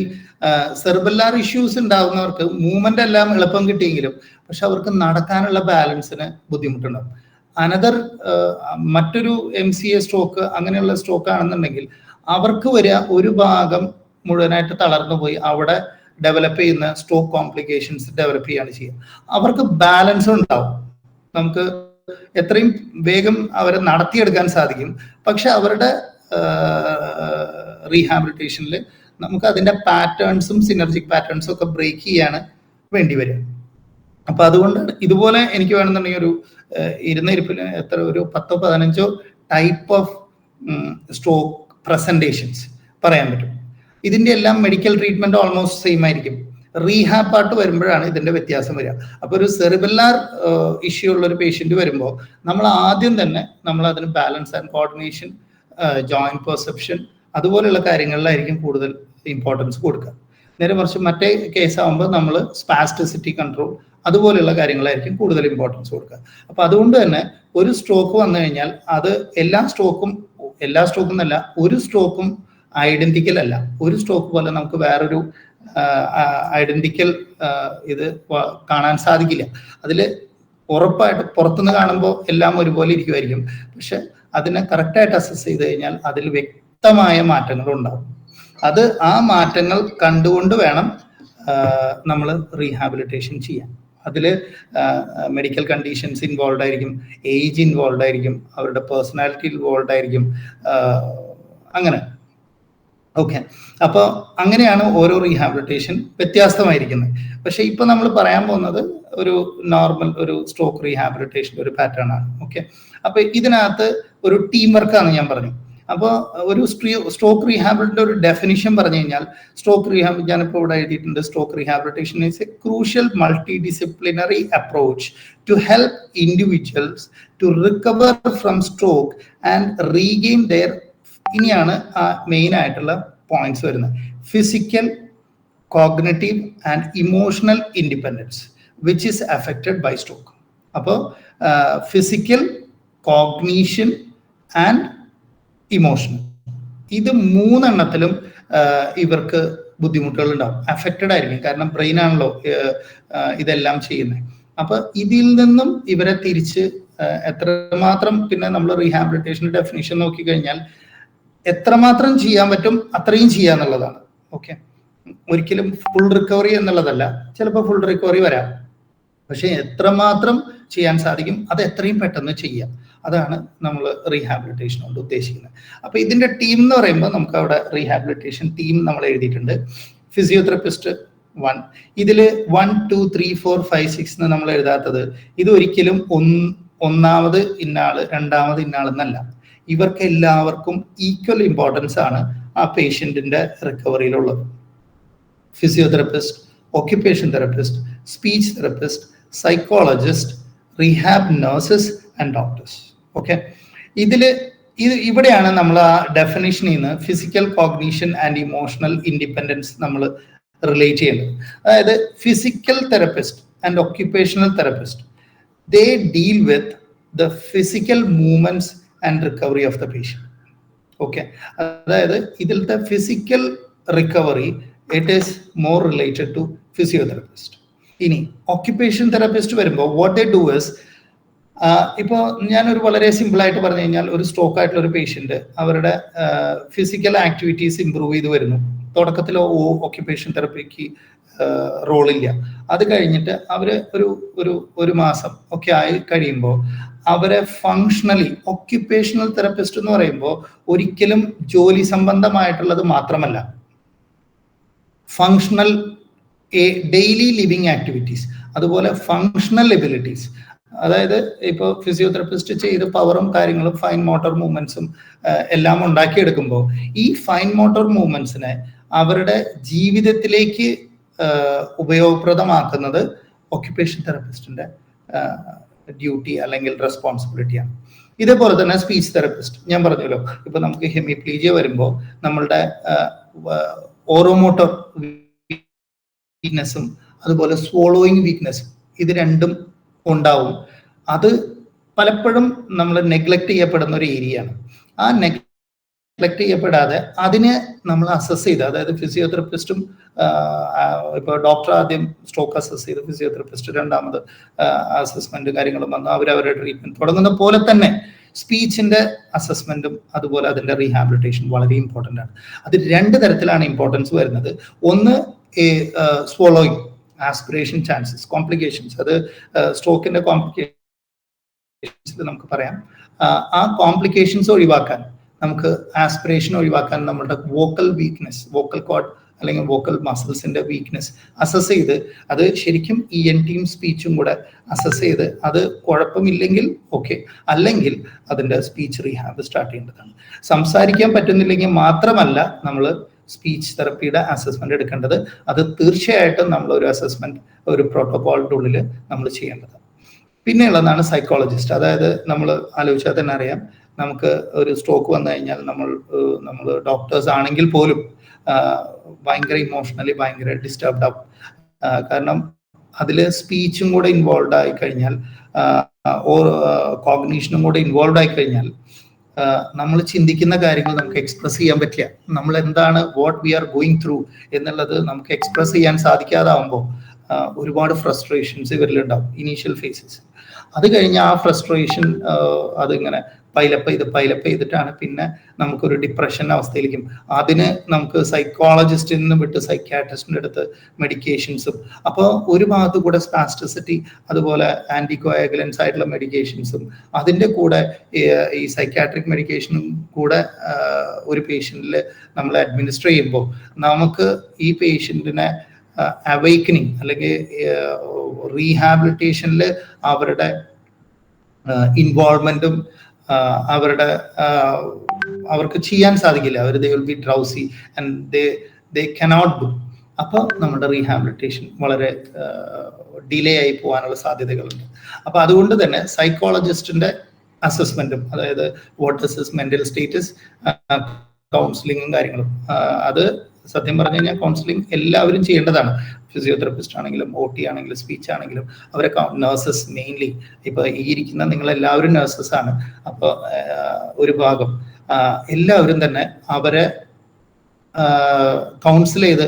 സെറിബെല്ലാർ ഇഷ്യൂസ് ഉണ്ടാകുന്നവർക്ക് മൂവ്മെന്റ് എല്ലാം എളുപ്പം കിട്ടിയെങ്കിലും പക്ഷെ അവർക്ക് നടക്കാനുള്ള ബാലൻസിന് ബുദ്ധിമുട്ടുണ്ടാകും. മറ്റൊരു MCA സ്ട്രോക്ക്, അങ്ങനെയുള്ള സ്ട്രോക്ക് ആണെന്നുണ്ടെങ്കിൽ അവർക്ക് വരിക ഒരു ഭാഗം മുഴുവനായിട്ട് തളർന്നു പോയി അവിടെ ഡെവലപ്പ് ചെയ്യുന്ന സ്ട്രോക്ക് കോംപ്ലിക്കേഷൻസ് ഡെവലപ്പ് ചെയ്യാണ് ചെയ്യുക. അവർക്ക് ബാലൻസ് ഉണ്ടാവും, നമുക്ക് എത്രയും വേഗം അവരെ നടത്തിയെടുക്കാൻ സാധിക്കും. പക്ഷെ അവരുടെ റീഹാബിലിറ്റേഷനിൽ നമുക്ക് അതിന്റെ പാറ്റേൺസും സിനർജിക് പാറ്റേൺസും ഒക്കെ ബ്രേക്ക് ചെയ്യാണ് വേണ്ടി വരിക. അപ്പൊ അതുകൊണ്ട് ഇതുപോലെ എനിക്ക് വേണമെന്നുണ്ടെങ്കിൽ ഒരു ഇരുന്നിരിപ്പിൽ ഒരു 10-15 ടൈപ്പ് ഓഫ് സ്ട്രോക്ക് പ്രസന്റേഷൻസ് പറയാൻ പറ്റും. ഇതിന്റെ എല്ലാം മെഡിക്കൽ ട്രീറ്റ്മെന്റ് ഓൾമോസ്റ്റ് സെയിം ആയിരിക്കും. റീഹാബ് പാർട്ട് വരുമ്പോഴാണ് ഇതിന്റെ വ്യത്യാസം വരിക. അപ്പൊ ഒരു സെറിബെല്ലാർ ഇഷ്യൂ ഉള്ള ഒരു പേഷ്യന്റ് വരുമ്പോൾ നമ്മൾ ആദ്യം തന്നെ അതിന് balance and coordination, joint perception, അതുപോലെയുള്ള കാര്യങ്ങളിലായിരിക്കും കൂടുതൽ ഇമ്പോർട്ടൻസ് കൊടുക്കുക. നേരെ മറിച്ച് മറ്റേ കേസ് ആകുമ്പോൾ നമ്മൾ സ്പാസ്റ്റിസിറ്റി കൺട്രോൾ, അതുപോലെയുള്ള കാര്യങ്ങളായിരിക്കും കൂടുതൽ ഇമ്പോർട്ടൻസ് കൊടുക്കുക. അപ്പൊ അതുകൊണ്ട് തന്നെ ഒരു സ്ട്രോക്ക് വന്നു കഴിഞ്ഞാൽ അത് എല്ലാ സ്ട്രോക്കും എന്നല്ല, ഒരു സ്ട്രോക്കും ഐഡന്റിക്കൽ അല്ല. ഒരു സ്ട്രോക്ക് പോലെ നമുക്ക് വേറൊരു ഐഡന്റിക്കൽ ഇത് കാണാൻ സാധിക്കില്ല. അതിൽ ഉറപ്പായിട്ട് പുറത്തുനിന്ന് കാണുമ്പോൾ എല്ലാം ഒരുപോലെ ഇരിക്കുമായിരിക്കും. പക്ഷെ അതിനെ കറക്റ്റായിട്ട് അസസ് ചെയ്ത് കഴിഞ്ഞാൽ അതിൽ വ്യക്തമായ മാറ്റങ്ങൾ ഉണ്ടാവും. ആ മാറ്റങ്ങൾ കണ്ടുകൊണ്ട് വേണം നമ്മൾ റീഹാബിലിറ്റേഷൻ ചെയ്യാൻ. അതിൽ മെഡിക്കൽ കണ്ടീഷൻസ് ഇൻവോൾവ് ആയിരിക്കും, ഏജ് ഇൻവോൾവ് ആയിരിക്കും, അവരുടെ പേഴ്സണാലിറ്റി ഇൻവോൾവ് ആയിരിക്കും, അങ്ങനെ. ഓക്കെ, അപ്പോൾ അങ്ങനെയാണ് ഓരോ റീഹാബിലിറ്റേഷൻ വ്യത്യസ്തമായിരിക്കുന്നത്. പക്ഷെ ഇപ്പൊ നമ്മൾ പറയാൻ പോകുന്നത് ഒരു നോർമൽ ഒരു സ്ട്രോക്ക് റീഹാബിലിറ്റേഷൻ ഒരു പാറ്റേൺ ആണ്. ഓക്കെ, അപ്പൊ ഇതിനകത്ത് ഒരു ടീം വർക്കാണ് ഞാൻ പറഞ്ഞു. അപ്പോൾ ഒരു സ്ട്രോക്ക് റീഹാബിലിറ്റിയുടെ ഒരു ഡെഫിനിഷൻ പറഞ്ഞു കഴിഞ്ഞാൽ, സ്ട്രോക്ക് റീഹാബ് ഞാനിപ്പോൾ ഇവിടെ എഴുതിയിട്ടുണ്ട്, stroke rehabilitation is a crucial multi disciplinary approach to help individuals to recover from stroke and regain their ഇനിയാണ് മെയിൻ ആയിട്ടുള്ള പോയിന്റ്സ് വരുന്നത്. Physical, cognitive and emotional independence which is affected by stroke. അപ്പോൾ physical, cognition and emotional, ഇത് മൂന്നെണ്ണത്തിലും ഇവർക്ക് ബുദ്ധിമുട്ടുകൾ ഉണ്ടാവും, affected ആയിരിക്കും. കാരണം ബ്രെയിൻ ആണല്ലോ ഇതെല്ലാം ചെയ്യുന്നത്. അപ്പൊ ഇതിൽ നിന്നും ഇവരെ തിരിച്ച് എത്രമാത്രം, പിന്നെ നമ്മൾ റീഹാബിലിറ്റേഷൻ ഡെഫിനിഷൻ നോക്കിക്കഴിഞ്ഞാൽ എത്രമാത്രം ചെയ്യാൻ പറ്റും അത്രയും ചെയ്യാന്നുള്ളതാണ്. ഓക്കെ, ഒരിക്കലും ഫുൾ റിക്കവറി എന്നുള്ളതല്ല. ചിലപ്പോൾ ഫുൾ റിക്കവറി വരാം, പക്ഷെ എത്രമാത്രം ചെയ്യാൻ സാധിക്കും അത് എത്രയും പെട്ടെന്ന് ചെയ്യാം. അതാണ് നമ്മൾ റീഹാബിലിറ്റേഷൻ കൊണ്ട് ഉദ്ദേശിക്കുന്നത്. അപ്പൊ ഇതിന്റെ ടീം എന്ന് പറയുമ്പോൾ നമുക്ക് അവിടെ റീഹാബിലിറ്റേഷൻ ടീം നമ്മൾ എഴുതിയിട്ടുണ്ട്. ഫിസിയോതെറപ്പിസ്റ്റ് 1, ഇതില് 1, 2, 3, 4, 5, 6 എന്ന് നമ്മൾ എഴുതാത്തത് ഇത് ഒരിക്കലും ഒന്നാമത് ഇന്നാള് രണ്ടാമത് ഇന്നാളെന്നല്ല. ഇവർക്ക് എല്ലാവർക്കും ഈക്വൽ ഇമ്പോർട്ടൻസ് ആണ് ആ പേഷ്യന്റിന്റെ റിക്കവറിയിലുള്ളത്. Physiotherapist, occupation therapist, speech therapist, psychologist, rehab nurses and doctors. Okay, ഇവിടെയാണ് നമ്മൾ ആ ഡെഫിനിഷനിൽ നിന്ന് physical, cognition and emotional independence നമ്മൾ റിലേറ്റ് ചെയ്യുന്നത്. അതായത് physical therapist and occupational therapist, they deal with the physical movements and recovery of the patient. Okay, അതായത് ഇതിലത്തെ physical recovery it is more related to physiotherapist. ഇനി occupation therapist വരുമ്പോൾ what they do is, ഇപ്പോൾ ഞാനൊരു വളരെ simple ആയിട്ട് പറഞ്ഞു കഴിഞ്ഞാൽ, ഒരു സ്ട്രോക്ക് ആയിട്ടുള്ള ഒരു പേഷ്യന്റ് അവരുടെ ഫിസിക്കൽ ആക്ടിവിറ്റീസ് ഇമ്പ്രൂവ് ചെയ്ത് വരുന്നു. തുടക്കത്തിൽ ഒക്യുപ്പേഷൻ തെറപ്പിക്ക് റോളില്ല. അത് കഴിഞ്ഞിട്ട് അവര് ഒരു മാസം ഒക്കെ ആയി കഴിയുമ്പോൾ അവരെ ഫങ്ഷണലി, ഒക്യുപ്പേഷണൽ തെറപ്പിസ്റ്റ് എന്ന് പറയുമ്പോൾ ഒരിക്കലും ജോലി സംബന്ധമായിട്ടുള്ളത് മാത്രമല്ല, ഫങ്ഷണൽ ഡെയിലി ലിവിങ് ആക്ടിവിറ്റീസ്, അതുപോലെ ഫങ്ഷണൽ എബിലിറ്റീസ്. അതായത് ഇപ്പോൾ ഫിസിയോതെറപ്പിസ്റ്റ് ചെയ്ത് പവറും കാര്യങ്ങളും ഫൈൻ മോട്ടോർ മൂവ്മെന്റ്സും എല്ലാം ഉണ്ടാക്കിയെടുക്കുമ്പോൾ ഈ ഫൈൻ മോട്ടോർ മൂവ്മെന്റ്സിനെ അവരുടെ ജീവിതത്തിലേക്ക് ഉപയോഗപ്രദമാക്കുന്നത് ഒക്യുപ്പേഷൻ തെറപ്പിസ്റ്റിന്റെ ഡ്യൂട്ടി അല്ലെങ്കിൽ റെസ്പോൺസിബിലിറ്റിയാണ്. ഇതേപോലെ തന്നെ സ്പീച്ച് തെറപ്പിസ്റ്റ്, ഞാൻ പറഞ്ഞല്ലോ, ഇപ്പൊ നമുക്ക് ഹെമിപ്ലീജിയ വരുമ്പോൾ നമ്മളുടെ ഓറോമോട്ടോർ വീക്ക്നെസ്സും അതുപോലെ സ്വോളോയിങ് വീക്ക്നെസ്സും ഇത് രണ്ടും ഉണ്ടാവും. അത് പലപ്പോഴും നമ്മൾ നെഗ്ലക്ട് ചെയ്യപ്പെടുന്ന ഒരു ഏരിയയാണ്. ആ നെഗ്ലക്ട് ചെയ്യപ്പെടാതെ അതിനെ നമ്മൾ അസസ് ചെയ്ത്, അതായത് ഫിസിയോതെറപ്പിസ്റ്റും ഇപ്പൊ ഡോക്ടർ ആദ്യം സ്ട്രോക്ക് അസസ് ചെയ്ത് ഫിസിയോതെറപ്പിസ്റ്റ് രണ്ടാമത് അസസ്മെന്റ് കാര്യങ്ങളും വന്നു അവരവരുടെ ട്രീറ്റ്മെന്റ് തുടങ്ങുന്ന പോലെ തന്നെ സ്പീച്ചിന്റെ അസസ്മെന്റും അതുപോലെ അതിന്റെ റീഹാബിലിറ്റേഷൻ വളരെ ഇമ്പോർട്ടന്റ് ആണ്. അത് രണ്ട് തരത്തിലാണ് ഇമ്പോർട്ടൻസ് വരുന്നത്. ഒന്ന് സ്വോളോയിങ്, ആസ്പിറേഷൻ ചാൻസസ്, കോംപ്ലിക്കേഷൻസ്, അത് സ്ട്രോക്കിന്റെ കോംപ്ലിക്കേഷൻസ് നമുക്ക് പറയാം. ആ കോംപ്ലിക്കേഷൻസ് ഒഴിവാക്കാൻ, നമുക്ക് ആസ്പിറേഷൻ ഒഴിവാക്കാൻ നമ്മുടെ വോക്കൽ വീക്ക്നെസ്, വോക്കൽ കോഡ് അല്ലെങ്കിൽ വോക്കൽ മസിൽസിന്റെ വീക്ക്നെസ് അസസ് ചെയ്ത്, അത് ശരിക്കും ENTയും സ്പീച്ചും കൂടെ അസസ് ചെയ്ത് അത് കുഴപ്പമില്ലെങ്കിൽ ഓക്കെ, അല്ലെങ്കിൽ അതിന്റെ സ്പീച്ച് റീഹാബ് സ്റ്റാർട്ട് ചെയ്യേണ്ടതാണ്. സംസാരിക്കാൻ പറ്റുന്നില്ലെങ്കിൽ മാത്രമല്ല നമ്മൾ സ്പീച്ച് തെറപ്പിയുടെ അസസ്മെന്റ് എടുക്കേണ്ടത്. അത് തീർച്ചയായിട്ടും നമ്മൾ ഒരു അസസ്മെന്റ്, ഒരു പ്രോട്ടോകോളിന്റെ ഉള്ളിൽ നമ്മൾ ചെയ്യേണ്ടത്. പിന്നെയുള്ളതാണ് സൈക്കോളജിസ്റ്റ്. അതായത് നമ്മൾ ആലോചിച്ചാൽ തന്നെ അറിയാം, നമുക്ക് ഒരു സ്ട്രോക്ക് വന്നു കഴിഞ്ഞാൽ നമ്മൾ ഡോക്ടേഴ്സ് ആണെങ്കിൽ പോലും ഭയങ്കര ഇമോഷണലി ഭയങ്കര ഡിസ്റ്റർബ്ഡ് ആവും. കാരണം അതിൽ സ്പീച്ചും കൂടെ ഇൻവോൾവ് ആയി കഴിഞ്ഞാൽ, കോഗ്നീഷനും കൂടെ ഇൻവോൾവ് ആയി കഴിഞ്ഞാൽ നമ്മൾ ചിന്തിക്കുന്ന കാര്യങ്ങൾ നമുക്ക് എക്സ്പ്രസ് ചെയ്യാൻ പറ്റില്ല. നമ്മൾ എന്താണ്, what we are going through എന്നുള്ളത് നമുക്ക് എക്സ്പ്രസ് ചെയ്യാൻ സാധിക്കാതാവുമ്പോൾ ഒരുപാട് ഫ്രസ്ട്രേഷൻസ് ഇവരിലുണ്ടാവും ഇനീഷ്യൽ ഫേസസ്. അത് കഴിഞ്ഞ് ആ ഫ്രസ്ട്രേഷൻ അതിങ്ങനെ പൈലപ്പ് ചെയ്തിട്ടാണ് പിന്നെ നമുക്കൊരു ഡിപ്രഷൻ അവസ്ഥയിലേക്കും. അതിന് നമുക്ക് സൈക്കോളജിസ്റ്റിൽ നിന്ന് വിട്ട് സൈക്യാട്രിസ്റ്റിൻ്റെ അടുത്ത് മെഡിക്കേഷൻസും, അപ്പോൾ ഒരു ഭാഗത്ത് കൂടെ സ്പാസ്റ്റിസിറ്റി, അതുപോലെ ആന്റികോയാഗുലൻസ് ആയിട്ടുള്ള മെഡിക്കേഷൻസും, അതിൻ്റെ കൂടെ ഈ സൈക്യാട്രിക് മെഡിക്കേഷനും കൂടെ ഒരു പേഷ്യൻറ്റിൽ നമ്മൾ അഡ്മിനിസ്റ്റർ ചെയ്യുമ്പോൾ നമുക്ക് ഈ പേഷ്യൻറ്റിനെ അവൈക്കനിങ് അല്ലെങ്കിൽ റീഹാബിലിറ്റേഷനിൽ അവരുടെ ഇൻവോൾവ്മെന്റും അവർക്ക് ചെയ്യാൻ സാധിക്കില്ല. അവർ they will be drowsy and they cannot do. അപ്പോൾ നമ്മുടെ റീഹാബിലിറ്റേഷൻ വളരെ ഡിലേ ആയി പോകാനുള്ള സാധ്യതകളുണ്ട്. അപ്പോൾ അതുകൊണ്ട് തന്നെ സൈക്കോളജിസ്റ്റിന്റെ അസസ്മെന്റും, അതായത് what is his mental status, കൗൺസിലിങ്ങും കാര്യങ്ങളും. അത് സത്യം പറഞ്ഞു കഴിഞ്ഞാൽ കൗൺസിലിംഗ് എല്ലാവരും ചെയ്യേണ്ടതാണ്. ഫിസിയോതെറപ്പിസ്റ്റ് ആണെങ്കിലും OT ആണെങ്കിലും സ്പീച്ച് ആണെങ്കിലും അവരെ നഴ്സസ് മെയിൻലി, ഇപ്പൊ ഈ ഇരിക്കുന്ന നിങ്ങളെല്ലാവരും നഴ്സസ് ആണ്. അപ്പോൾ ഒരു ഭാഗം എല്ലാവരും തന്നെ അവരെ കൗൺസിൽ ചെയ്ത്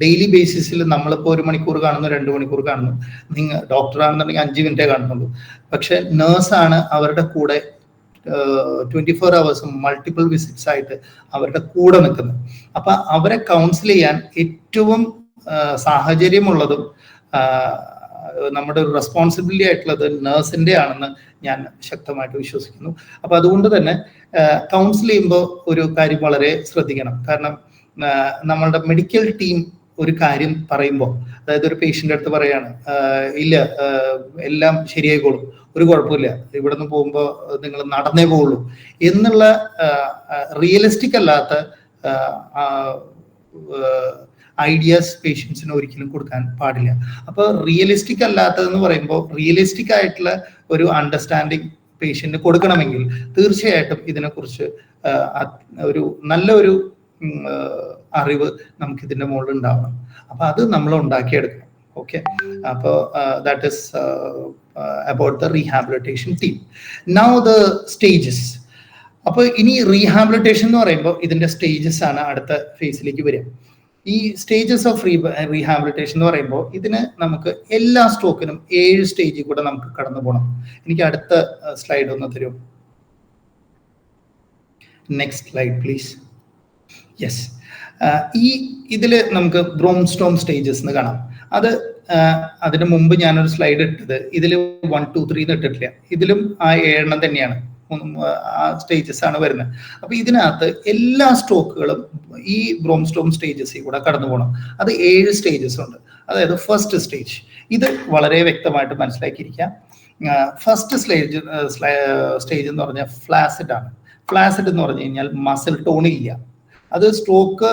ഡെയിലി ബേസിസിൽ നമ്മളിപ്പോൾ 1 മണിക്കൂർ കാണുന്നു, 2 മണിക്കൂർ കാണുന്നു. നിങ്ങൾ ഡോക്ടറാണെന്നുണ്ടെങ്കിൽ 5 മിനിറ്റേ കാണുന്നുള്ളൂ. പക്ഷെ നേഴ്സാണ് അവരുടെ കൂടെ 24 hours മൾട്ടിപ്പിൾ വിസിറ്റ്സ് ആയിട്ട് അവരുടെ കൂടെ നിൽക്കുന്നത്. അപ്പൊ അവരെ കൗൺസിൽ ചെയ്യാൻ ഏറ്റവും സാഹചര്യമുള്ളതും നമ്മുടെ ഒരു റെസ്പോൺസിബിലിറ്റി ആയിട്ടുള്ളത് നേഴ്സിന്റെ ആണെന്ന് ഞാൻ ശക്തമായിട്ട് വിശ്വസിക്കുന്നു. അപ്പൊ അതുകൊണ്ട് തന്നെ കൗൺസിൽ ചെയ്യുമ്പോൾ ഒരു കാര്യം വളരെ ശ്രദ്ധിക്കണം. കാരണം നമ്മളുടെ മെഡിക്കൽ ടീം ഒരു കാര്യം പറയുമ്പോൾ, അതായത് ഒരു പേഷ്യൻ്റെ അടുത്ത് പറയാണ്, ഇല്ല എല്ലാം ശരിയായിക്കോളും, ഒരു കുഴപ്പമില്ല, ഇവിടെ നിന്ന് പോകുമ്പോൾ നിങ്ങൾ നടന്നേ പോവുള്ളൂ എന്നുള്ള റിയലിസ്റ്റിക് അല്ലാത്ത ഐഡിയാസ് പേഷ്യൻസിന് ഒരിക്കലും കൊടുക്കാൻ പാടില്ല. അപ്പോൾ റിയലിസ്റ്റിക് അല്ലാത്തതെന്ന് പറയുമ്പോൾ റിയലിസ്റ്റിക് ആയിട്ടുള്ള ഒരു അണ്ടർസ്റ്റാൻഡിങ് പേഷ്യന്റിന് കൊടുക്കണമെങ്കിൽ തീർച്ചയായിട്ടും ഇതിനെക്കുറിച്ച് ഒരു നല്ലൊരു അറിവ് നമുക്ക് ഇതിന്റെ മുകളിൽ ഉണ്ടാവണം. അപ്പൊ അത് നമ്മൾ ഉണ്ടാക്കിയെടുക്കണം. ഓക്കെ, അപ്പോൾ that is about the rehabilitation team. Now the stages. അപ്പോൾ ഇനി റീഹാബിലിറ്റേഷൻ എന്ന് പറയുമ്പോൾ ഇതിന്റെ സ്റ്റേജസ് ആണ് അടുത്ത ഫേസിലേക്ക് വരിക. ഈ സ്റ്റേജസ് ഓഫ് റീഹാബിലിറ്റേഷൻ എന്ന് പറയുമ്പോൾ ഇതിന് നമുക്ക് എല്ലാ സ്ട്രോക്കിനും 7 സ്റ്റേജിൽ കൂടെ നമുക്ക് കടന്നു പോകണം. എനിക്ക് അടുത്ത സ്ലൈഡ് ഒന്ന് തരും. Next slide please. യെസ്, ഇതിൽ നമുക്ക് ബ്രോംസ്റ്റോം സ്റ്റേജസ് എന്ന് കാണാം. അതിന് മുമ്പ് ഞാനൊരു സ്ലൈഡ് ഇട്ടത് ഇതിൽ 1, 2, 3 ഇട്ടിട്ടില്ല. ഇതിലും ആ 7 തന്നെയാണ്, ആ സ്റ്റേജസ് ആണ് വരുന്നത്. അപ്പൊ ഇതിനകത്ത് എല്ലാ സ്ട്രോക്കുകളും ഈ ബ്രോംസ്റ്റോം സ്റ്റേജസിൽ കൂടെ കടന്നു പോകണം. അത് 7 സ്റ്റേജസ് ഉണ്ട്. അതായത് ഫസ്റ്റ് സ്റ്റേജ്, ഇത് വളരെ വ്യക്തമായിട്ട് മനസ്സിലാക്കിയിരിക്കാം. ഫസ്റ്റ് സ്റ്റേജ് എന്ന് പറഞ്ഞാൽ ഫ്ലാസിഡ് ആണ്. ഫ്ലാസിഡ് എന്ന് പറഞ്ഞു കഴിഞ്ഞാൽ മസിൽ ടോൺ ഇല്ല. അത് സ്ട്രോക്ക്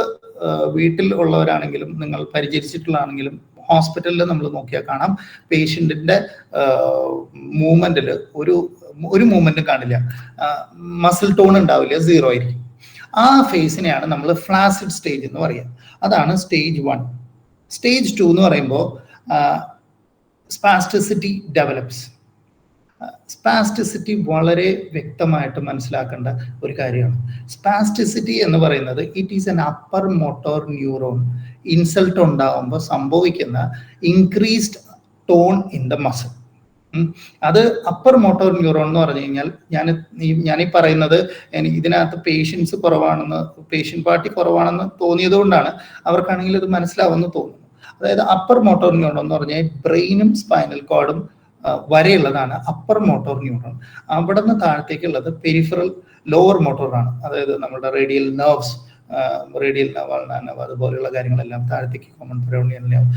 വീട്ടിൽ ഉള്ളവരാണെങ്കിലും നിങ്ങൾ പരിചരിച്ചിട്ടുള്ളതാണെങ്കിലും ഹോസ്പിറ്റലിൽ നമ്മൾ നോക്കിയാൽ കാണാം, പേഷ്യന്റിന്റെ മൂവ്മെന്റിൽ ഒരു മൂവ്മെന്റും കാണില്ല, മസിൽ ടോൺ ഉണ്ടാവില്ല, 0 ആയിരിക്കും. ആ ഫേസിനെയാണ് നമ്മൾ ഫ്ലാസിഡ് സ്റ്റേജ് എന്ന് പറയുക. അതാണ് സ്റ്റേജ് 1. സ്റ്റേജ് 2 എന്ന് പറയുമ്പോൾ സ്പാസ്റ്റിസിറ്റി ഡെവലപ്സ്. സ്പാസ്റ്റിസിറ്റി വളരെ വ്യക്തമായിട്ട് മനസ്സിലാക്കേണ്ട ഒരു കാര്യമാണ്. സ്പാസ്റ്റിസിറ്റി എന്ന് പറയുന്നത് it is N upper motor neuron insult ഉണ്ടാവുമ്പോൾ സംഭവിക്കുന്ന increased tone in the muscle. അത് അപ്പർ മോട്ടോർ ന്യൂറോൺ എന്ന് പറഞ്ഞു കഴിഞ്ഞാൽ ഞാനീ പറയുന്നത് ഇതിനകത്ത് പേഷ്യൻസ് കുറവാണെന്ന്, പേഷ്യന്റ് പാർട്ടി കുറവാണെന്ന് തോന്നിയത് കൊണ്ടാണ് അവർക്കാണെങ്കിൽ ഇത് മനസ്സിലാവുമെന്ന് തോന്നുന്നു. അതായത് അപ്പർ മോട്ടോർ ന്യൂറോൺ എന്ന് പറഞ്ഞാൽ ബ്രെയിനും സ്പൈനൽ കോഡും വരെയുള്ളതാണ് അപ്പർ മോട്ടോർ ന്യൂറോൺ. അവിടെ നിന്ന് താഴത്തേക്കുള്ളത് പെരിഫറൽ ലോവർ മോട്ടോറാണ്. അതായത് നമ്മുടെ റേഡിയൽ നെർവ്സ്, റേഡിയൽ നെർവ് അതുപോലെയുള്ള കാര്യങ്ങളെല്ലാം താഴത്തേക്ക് കോമൺ പെരോണിയൽ നെർവ്,